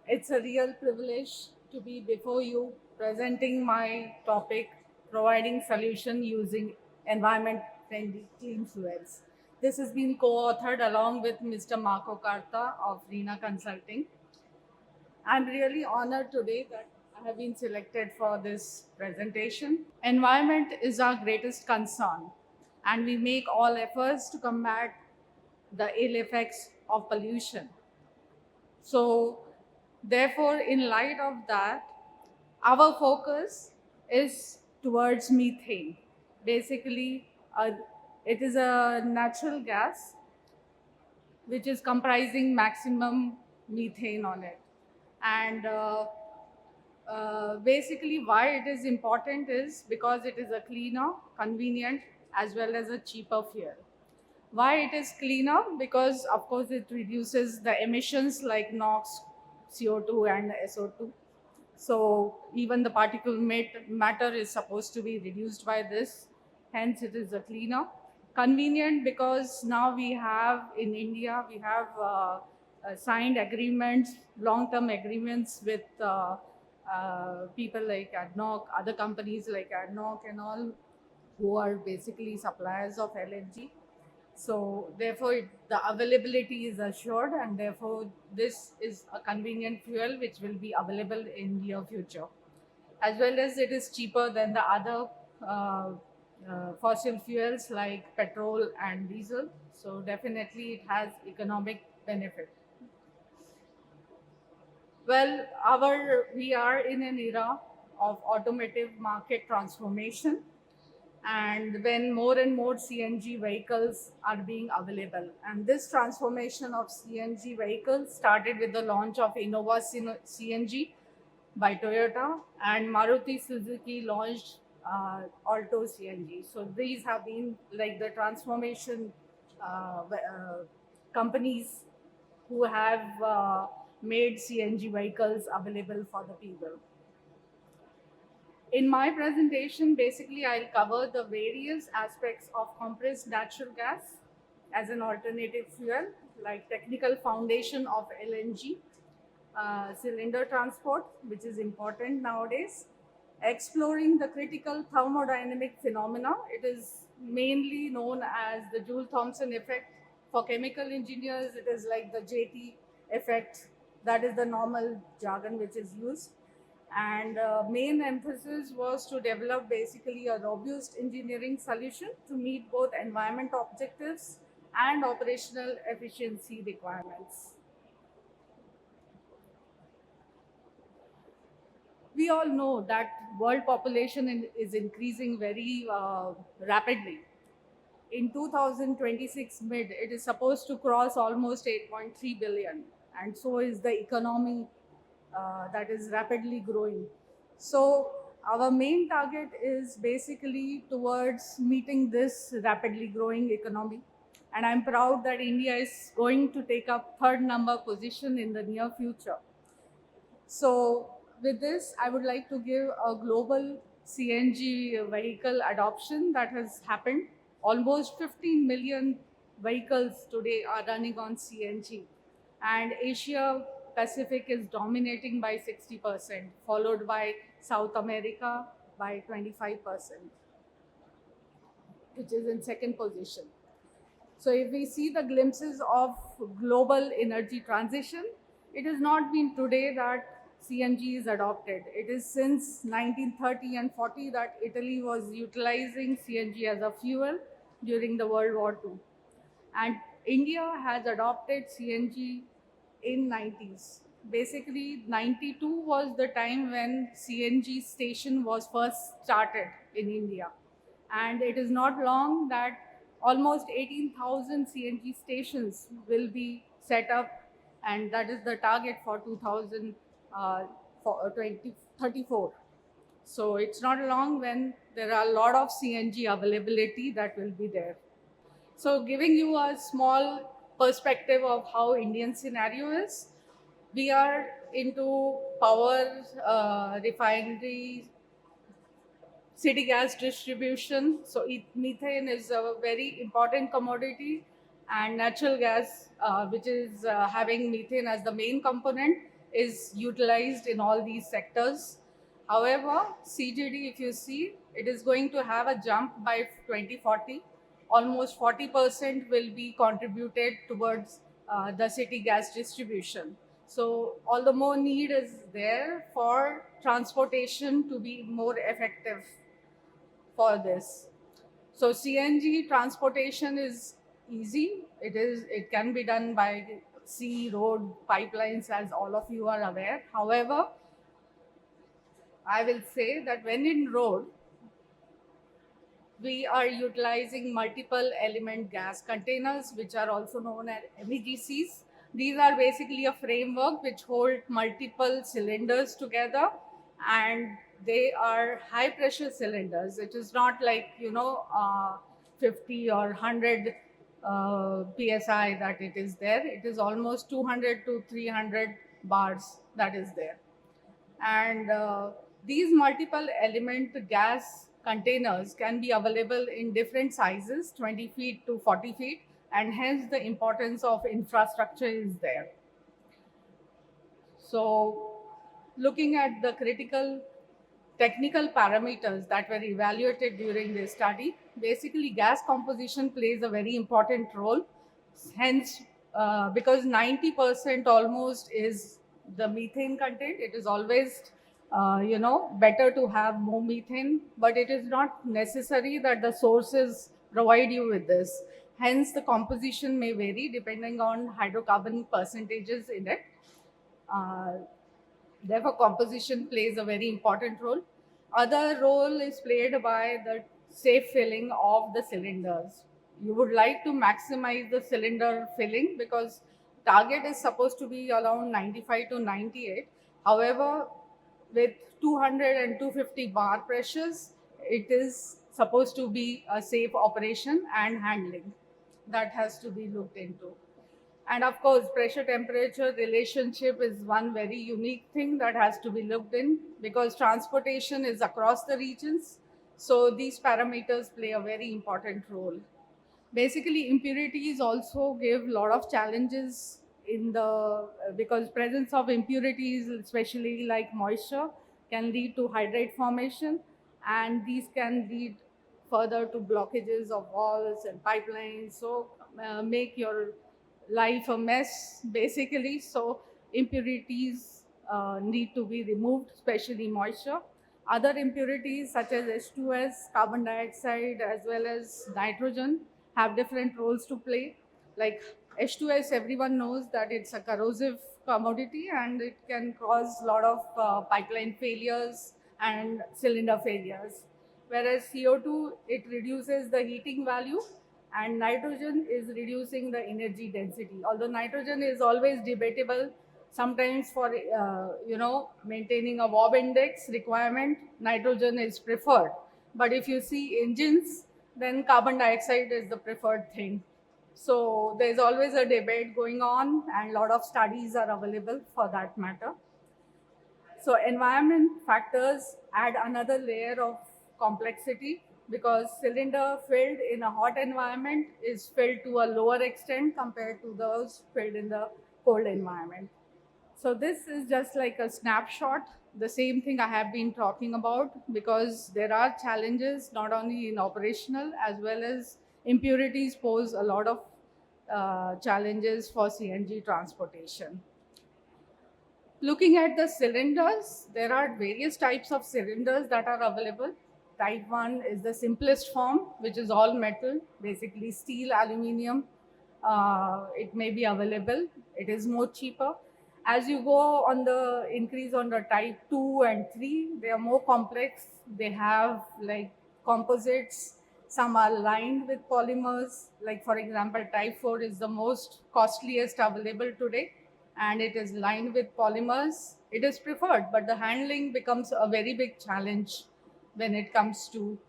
It's a real privilege to be before you presenting my topic, providing solution using environment-friendly clean fuels. This has been co-authored along with Mr. Marco Carta of RINA Consulting. I'm really honored today that I have been selected for this presentation. Environment is our greatest concern, and we make all efforts to combat the ill effects of pollution. So, therefore, in light of that, our focus is towards methane. Basically, it is a natural gas which is comprising maximum methane on it. And basically why it is important is because it is a cleaner, convenient, as well as a cheaper fuel. Why it is cleaner? Because of course it reduces the emissions like NOx, CO2 and SO2. So even the particulate matter is supposed to be reduced by this. Hence it is a cleaner. Convenient because now we have in India, we have signed agreements, long-term agreements with people like ADNOC, other companies like ADNOC and all, who are basically suppliers of LNG. So therefore, the availability is assured, and therefore this is a convenient fuel which will be available in near future. As well as it is cheaper than the other fossil fuels like petrol and diesel. So definitely it has economic benefit. Well, we are in an era of automotive market transformation, and when more and more CNG vehicles are being available. And this transformation of CNG vehicles started with the launch of Innova CNG by Toyota, and Maruti Suzuki launched Alto CNG. So these have been like the transformation companies who have made CNG vehicles available for the people. In my presentation, basically, I'll cover the various aspects of compressed natural gas as an alternative fuel, like technical foundation of LNG, cylinder transport, which is important nowadays, exploring the critical thermodynamic phenomena. It is mainly known as the Joule-Thomson effect. For chemical engineers, it is like the JT effect. That is the normal jargon which is used. And main emphasis was to develop basically a robust engineering solution to meet both environment objectives and operational efficiency requirements. We all know that world population is increasing very rapidly. In 2026 mid, it is supposed to cross almost 8.3 billion, and so is the economy that is rapidly growing. So our main target is basically towards meeting this rapidly growing economy. And I'm proud that India is going to take up third number position in the near future. So with this, I would like to give a global CNG vehicle adoption that has happened. Almost 15 million vehicles today are running on CNG, and Asia Pacific is dominating by 60%, followed by South America by 25%, which is in second position. So if we see the glimpses of global energy transition, it has not been today that CNG is adopted. It is since 1930 and 40 that Italy was utilizing CNG as a fuel during the World War II. And India has adopted CNG in 90s. Basically, 92 was the time when CNG station was first started in India. And it is not long that almost 18,000 CNG stations will be set up, and that is the target for 2034. So it's not long when there are a lot of CNG availability that will be there. So giving you a small perspective of how Indian scenario is, we are into power, refinery, city gas distribution. So methane is a very important commodity, and natural gas, which is having methane as the main component, is utilized in all these sectors. However, CGD, if you see, it is going to have a jump by 2040. Almost 40% will be contributed towards the city gas distribution. So all the more need is there for transportation to be more effective for this. So CNG transportation is easy. It can be done by sea, road, pipelines, as all of you are aware. However, I will say that when in road, we are utilizing multiple element gas containers, which are also known as MEGCs. These are basically a framework which hold multiple cylinders together, and they are high pressure cylinders. It is not like, 50 or 100 psi that it is there. It is almost 200 to 300 bars that is there. And these multiple element gas containers can be available in different sizes, 20 feet to 40 feet, and hence the importance of infrastructure is there. So looking at the critical technical parameters that were evaluated during this study, basically gas composition plays a very important role. Hence, because 90% almost is the methane content, it is always better to have more methane, but it is not necessary that the sources provide you with this. Hence, the composition may vary depending on hydrocarbon percentages in it. Therefore, composition plays a very important role. Other role is played by the safe filling of the cylinders. You would like to maximize the cylinder filling because target is supposed to be around 95 to 98. However, with 200 and 250 bar pressures, it is supposed to be a safe operation and handling. That has to be looked into. And of course, pressure temperature relationship is one very unique thing that has to be looked in, because transportation is across the regions. So these parameters play a very important role. Basically, impurities also give a lot of challenges in the because presence of impurities, especially like moisture, can lead to hydrate formation, and these can lead further to blockages of walls and pipelines. So make your life a mess basically. So impurities need to be removed, especially moisture. Other impurities such as H2S, carbon dioxide, as well as nitrogen have different roles to play. Like H2S, everyone knows that it's a corrosive commodity and it can cause a lot of pipeline failures and cylinder failures. Whereas CO2, it reduces the heating value, and nitrogen is reducing the energy density. Although nitrogen is always debatable, sometimes for maintaining a warp index requirement, nitrogen is preferred. But if you see engines, then carbon dioxide is the preferred thing. So there's always a debate going on, and a lot of studies are available for that matter. So environment factors add another layer of complexity, because cylinder filled in a hot environment is filled to a lower extent compared to those filled in the cold environment. So this is just like a snapshot, the same thing I have been talking about, because there are challenges not only in operational as well as impurities pose a lot of challenges for CNG transportation. Looking at the cylinders, there are various types of cylinders that are available. Type 1 is the simplest form, which is all metal, basically steel, aluminum. It may be available. It is more cheaper. As you go on the increase on the type 2 and 3, they are more complex. They have like composites. Some are lined with polymers. Like for example, type 4 is the most costliest available today, and it is lined with polymers. It is preferred, but the handling becomes a very big challenge when it comes to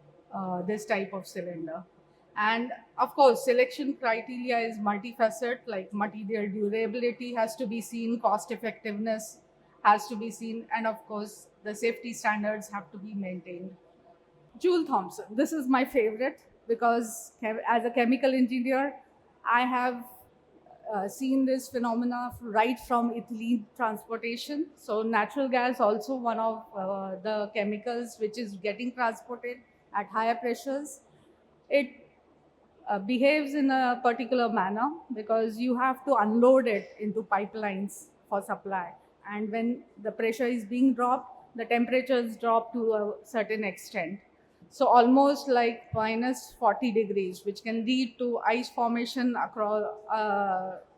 this type of cylinder. And of course, selection criteria is multifaceted, like material durability has to be seen, cost effectiveness has to be seen, and of course, the safety standards have to be maintained. Joule Thomson, this is my favorite, because as a chemical engineer, I have seen this phenomena right from ethylene transportation. So natural gas also one of the chemicals which is getting transported at higher pressures. It behaves in a particular manner because you have to unload it into pipelines for supply. And when the pressure is being dropped, the temperatures drop to a certain extent. So almost like minus 40 degrees, which can lead to ice formation across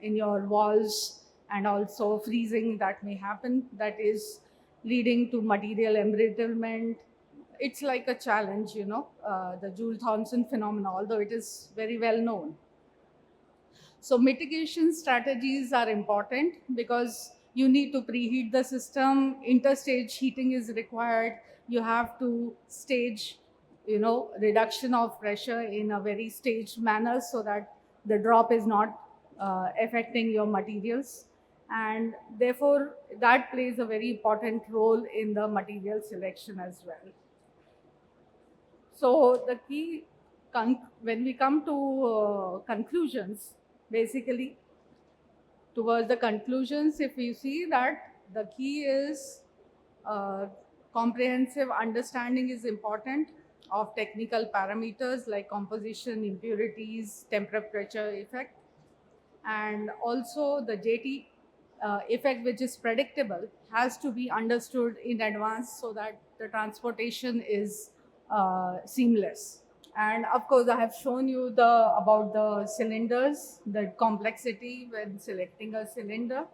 in your walls, and also freezing that may happen, that is leading to material embrittlement. It's like a challenge, the Joule-Thomson phenomenon, although it is very well known. So mitigation strategies are important because you need to preheat the system. Interstage heating is required. You have to stage, reduction of pressure in a very staged manner so that the drop is not affecting your materials. And therefore, that plays a very important role in the material selection as well. So the key, when we come to conclusions, basically, towards the conclusions, if you see that the key is comprehensive understanding is important of technical parameters like composition, impurities, temperature effect, and also the JT effect, which is predictable, has to be understood in advance so that the transportation is seamless. And of course, I have shown you about the cylinders, the complexity when selecting a cylinder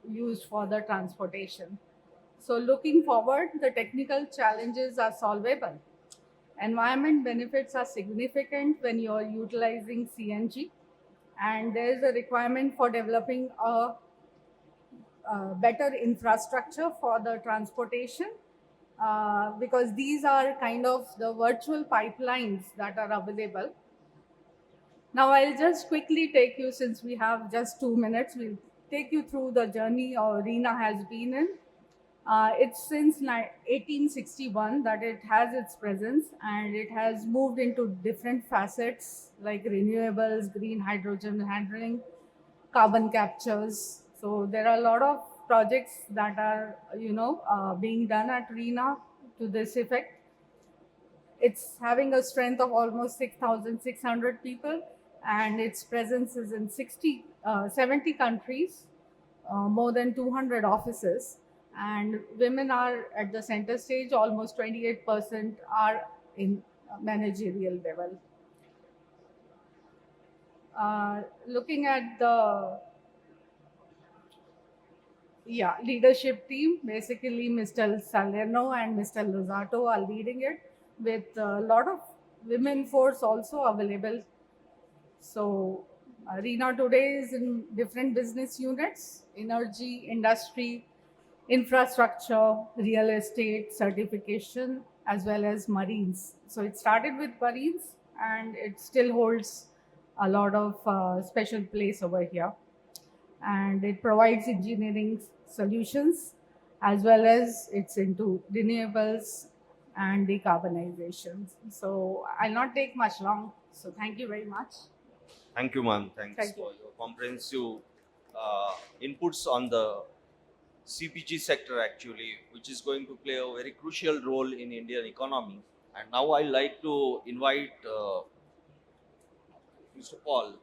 used for the transportation. So looking forward, the technical challenges are solvable. Environment benefits are significant when you are utilizing CNG, and there is a requirement for developing a better infrastructure for the transportation, because these are kind of the virtual pipelines that are available. Now I'll just quickly take you, since we have just 2 minutes, we'll take you through the journey RINA has been in. It's since 1861 that it has its presence, and it has moved into different facets like renewables, green hydrogen handling, carbon captures. So there are a lot of projects that are, being done at RINA to this effect. It's having a strength of almost 6,600 people, and its presence is in 70 countries, more than 200 offices, and women are at the center stage. Almost 28% are in managerial level. Looking at the leadership team, basically Mr. Salerno and Mr. Luzato are leading it, with a lot of women force also available. So RINA today is in different business units: energy, industry, infrastructure, real estate, certification, as well as marines. So it started with marines, and it still holds a lot of special place over here. And it provides engineering solutions, as well as it's into renewables and decarbonization. So I'll not take much long. So thank you very much. Thank you, ma'am. Thanks Thank you. for your comprehensive inputs on the CPG sector, actually, which is going to play a very crucial role in Indian economy. And now I'd like to invite Mr. Paul,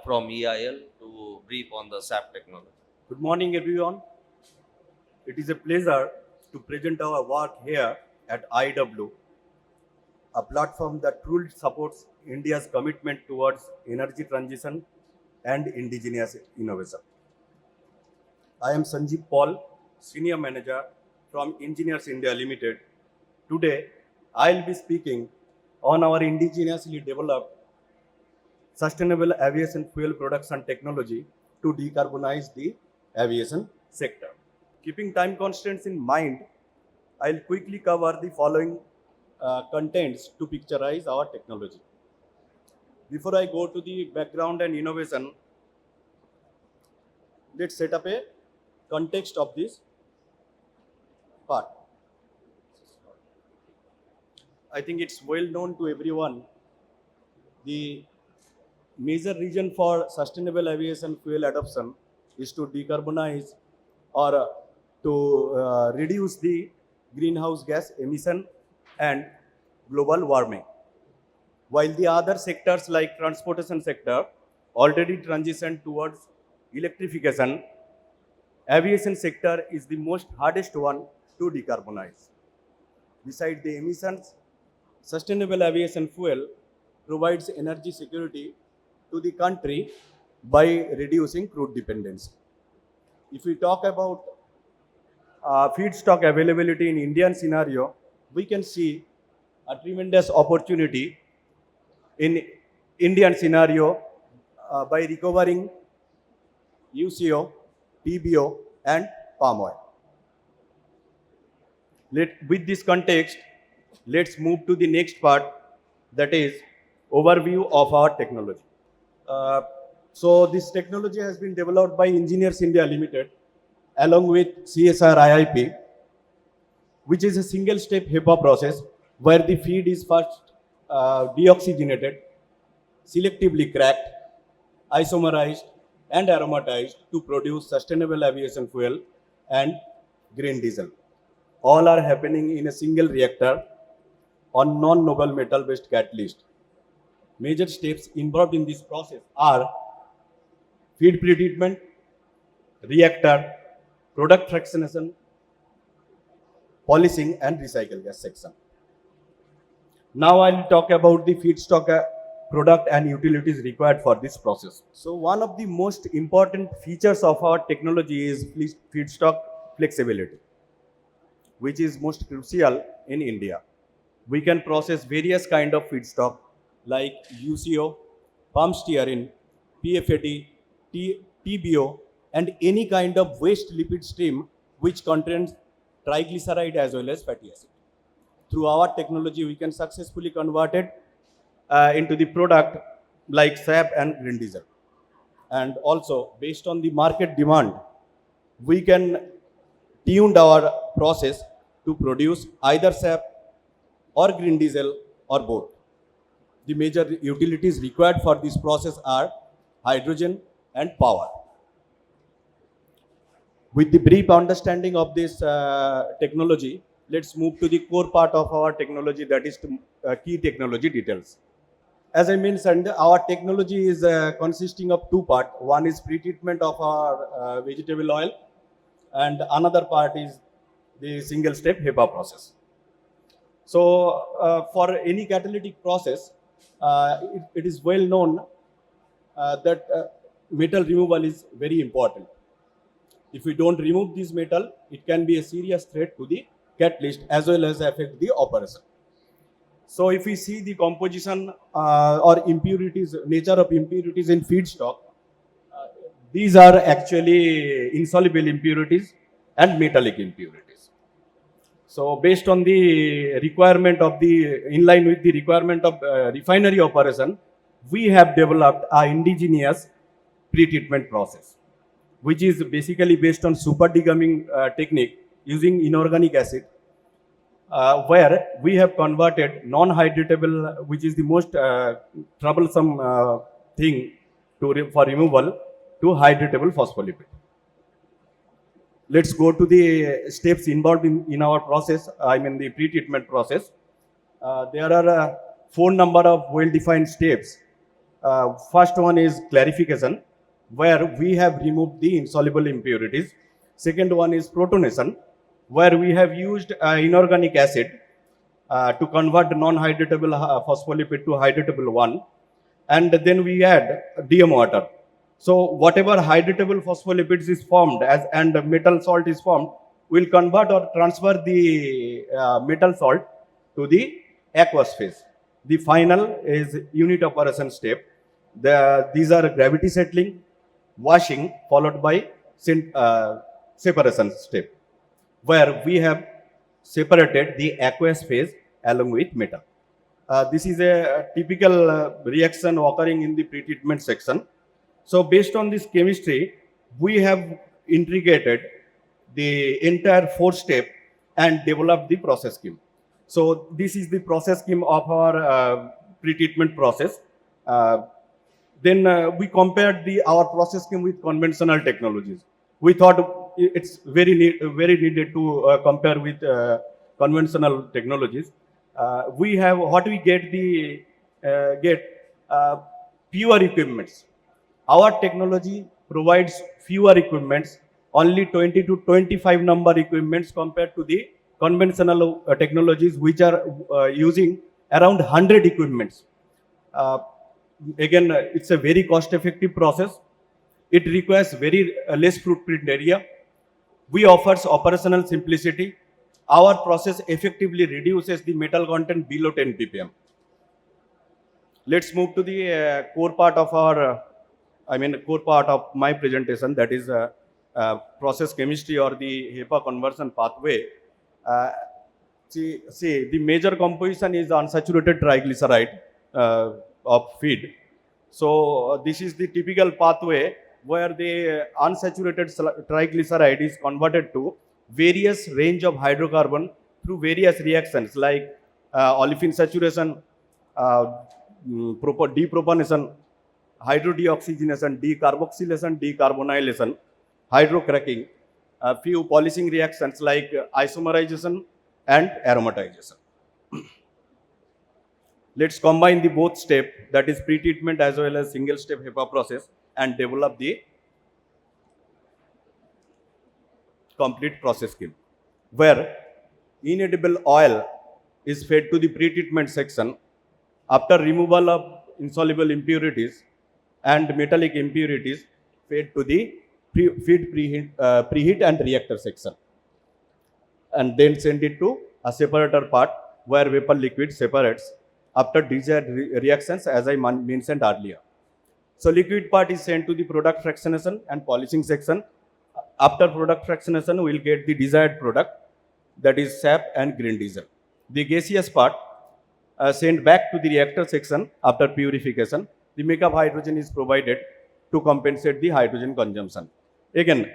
from EIL, to brief on the SAP technology. Good morning, everyone. It is a pleasure to present our work here at IEW, a platform that truly supports India's commitment towards energy transition and indigenous innovation. I am Sanjib Paul, Senior Manager from Engineers India Limited. Today, I'll be speaking on our indigenously developed sustainable aviation fuel production technology to decarbonize the aviation sector. Keeping time constraints in mind, I'll quickly cover the following contents to picturize our technology. Before I go to the background and innovation, let's set up a context of this part. I think it's well known to everyone. The major reason for sustainable aviation fuel adoption is to decarbonize or to reduce the greenhouse gas emission and global warming. While the other sectors like transportation sector already transitioned towards electrification, aviation sector is the most hardest one to decarbonize. Besides the emissions, sustainable aviation fuel provides energy security to the country by reducing crude dependency. If we talk about feedstock availability in Indian scenario, we can see a tremendous opportunity in Indian scenario by recovering UCO, TBO, and palm oil. With this context, let's move to the next part, that is overview of our technology. So this technology has been developed by Engineers India Limited along with CSR IIP, which is a single step HEPA process where the feed is first deoxygenated, selectively cracked, isomerized and aromatized to produce sustainable aviation fuel and green diesel. All are happening in a single reactor on non-noble metal based catalyst. Major steps involved in this process are feed pretreatment, reactor, product fractionation, polishing and recycle gas section. Now I'll talk about the feedstock product and utilities required for this process. So one of the most important features of our technology is feedstock flexibility, which is most crucial in India. We can process various kind of feedstock like UCO, palm stearin, PFAD, TBO, and any kind of waste lipid stream which contains triglyceride as well as fatty acid. Through our technology, we can successfully convert it into the product like SAP and green diesel. And also, based on the market demand, we can tune our process to produce either SAP or green diesel or both. The major utilities required for this process are hydrogen and power. With the brief understanding of this technology, let's move to the core part of our technology, that is key technology details. As I mentioned, our technology is consisting of two parts. One is pre-treatment of our vegetable oil, and another part is the single-step HEPA process. So, for any catalytic process, it is well known that metal removal is very important. If we don't remove this metal, it can be a serious threat to the catalyst as well as affect the operation. So if we see the composition or impurities, nature of impurities in feedstock, these are actually insoluble impurities and metallic impurities. So based on the requirement of in line with the requirement of refinery operation, we have developed our indigenous pre-treatment process, which is basically based on super degumming technique using inorganic acid, where we have converted non-hydratable, which is the most troublesome thing for removal, to hydratable phospholipid. Let's go to the steps involved in our process, I mean the pre-treatment process. There are 4 number of well-defined steps. First one is clarification, where we have removed the insoluble impurities. Second one is protonation, where we have used inorganic acid to convert non-hydratable phospholipid to hydratable one. And then we add DM water. So whatever hydratable phospholipids is formed and metal salt is formed, will convert or transfer the metal salt to the aqueous phase. The final is unit operation step. These are gravity settling, washing, followed by separation step, where we have separated the aqueous phase along with metal. This is a typical reaction occurring in the pre-treatment section. So based on this chemistry, we have integrated the entire 4-step and developed the process scheme. So this is the process scheme of our pre-treatment process. Then we compared our process scheme with conventional technologies. We thought it's very needed to compare with conventional technologies. We get pure equipments. Our technology provides fewer equipments, only 20 to 25 number equipments compared to the conventional technologies, which are using around 100 equipments. Again, it's a very cost-effective process. It requires very less footprint area. We offers operational simplicity. Our process effectively reduces the metal content below 10 ppm. Let's move to the core part of core part of my presentation, that is process chemistry or the HEPA conversion pathway. See, the major composition is unsaturated triglyceride of feed. So this is the typical pathway where the unsaturated triglyceride is converted to various range of hydrocarbon through various reactions like olefin saturation, depropanation, hydrodeoxygenation, decarboxylation, decarbonylation, hydrocracking, a few polishing reactions like isomerization and aromatization. Let's combine the both step, that is pre-treatment as well as single step HEPA process, and develop the complete process scheme, where inedible oil is fed to the pre-treatment section after removal of insoluble impurities and metallic impurities fed to the preheat and reactor section, and then send it to a separator part where vapor liquid separates after desired reactions, as I mentioned earlier. So liquid part is sent to the product fractionation and polishing section. After product fractionation, we will get the desired product, that is SAP and green diesel. The gaseous part sent back to the reactor section after purification, the makeup hydrogen is provided to compensate the hydrogen consumption. Again,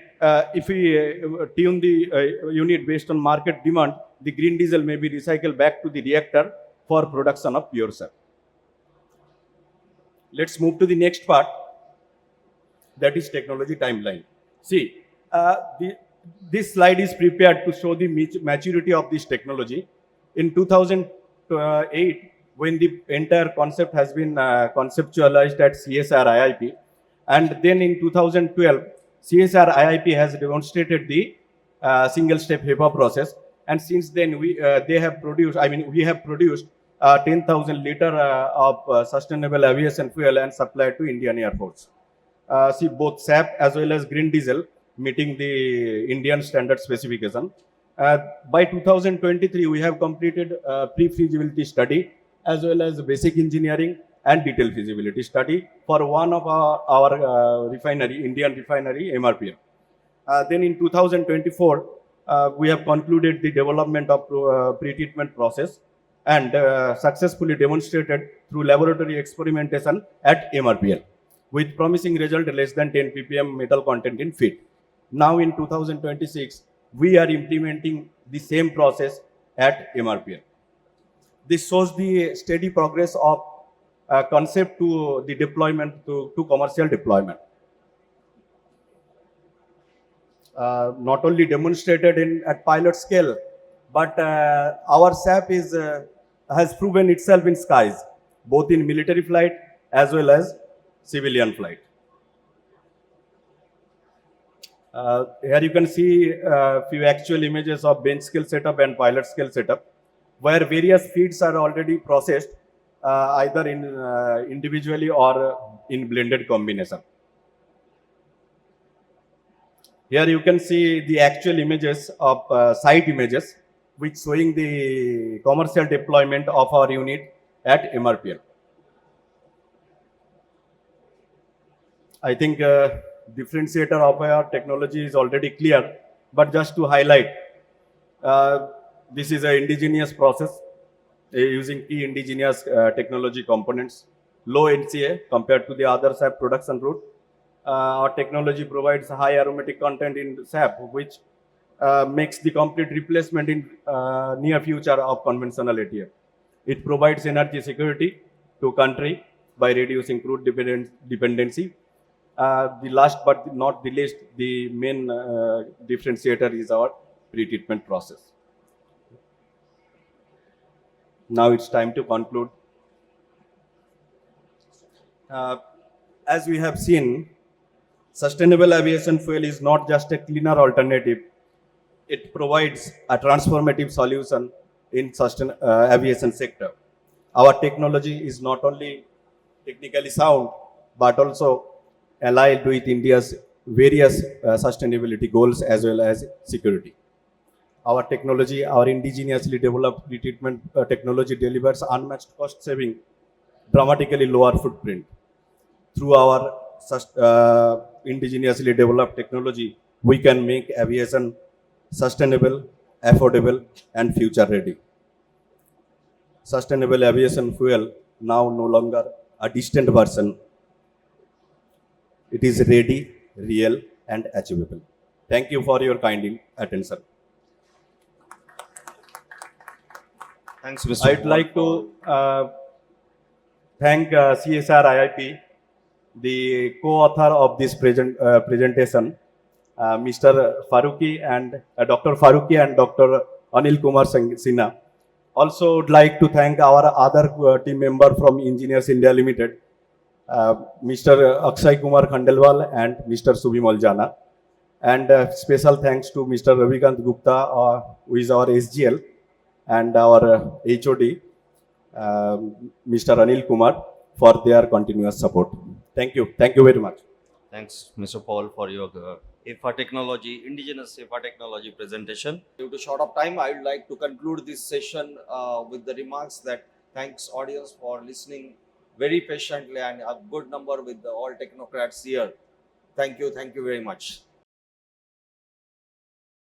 if we tune the unit based on market demand, the green diesel may be recycled back to the reactor for production of pure SAF. Let's move to the next part, that is technology timeline. See, this slide is prepared to show the maturity of this technology. In 2008, when the entire concept has been conceptualized at CSR IIP, and then in 2012, CSR IIP has demonstrated the single-step HEPA process, and since then we have produced 10,000 liter of sustainable aviation fuel and supplied to Indian Air Force. See, both SAF as well as green diesel meeting the Indian standard specification. By 2023, we have completed pre-feasibility study as well as basic engineering and detailed feasibility study for one of our refinery, Indian refinery, MRPL. Then in 2024, we have concluded the development of pre-treatment process and successfully demonstrated through laboratory experimentation at MRPL with promising result less than 10 ppm metal content in feed. Now in 2026, we are implementing the same process at MRPL. This shows the steady progress of concept to the deployment to commercial deployment. Not only demonstrated at pilot scale, but our SAF has proven itself in skies, both in military flight as well as civilian flight. Here you can see a few actual images of bench scale setup and pilot scale setup, where various feeds are already processed either in individually or in blended combination. Here you can see the actual images of site images, which showing the commercial deployment of our unit at MRPL. I think differentiator of our technology is already clear, but just to highlight, this is an indigenous process using key indigenous technology components, low NCA compared to the other SAF production route. Our technology provides high aromatic content in SAF, which makes the complete replacement in near future of conventional ATF. It provides energy security to country by reducing crude dependency. The last but not the least, the main differentiator is our pre-treatment process. Now it's time to conclude. As we have seen, sustainable aviation fuel is not just a cleaner alternative. It provides a transformative solution in aviation sector. Our technology is not only technically sound, but also aligned with India's various sustainability goals as well as security. Our technology, our indigenously developed pretreatment technology delivers unmatched cost saving, dramatically lower footprint. Through our indigenously developed technology, we can make aviation sustainable, affordable, and future ready. Sustainable aviation fuel now no longer a distant version. It is ready, real, and achievable. Thank you for your kind attention. Thanks, Mr. I'd like to thank CSR IIP, the co-author of this presentation, Mr. Faruqi and Dr. Faruqi and Dr. Anil Kumar Sinha. Also, would like to thank our other team member from Engineers India Limited, Mr. Akshay Kumar Khandelwal and Mr. Subhimal Jana. And special thanks to Mr. Ravikant Gupta, who is our SGL, and our HOD, Mr. Anil Kumar, for their continuous support. Thank you. Thank you very much. Thanks, Mr. Paul, for your IFA technology, indigenous IFA technology presentation. Due to short of time, I would like to conclude this session with the remarks that thanks audience for listening very patiently and a good number with all technocrats here. Thank you very much.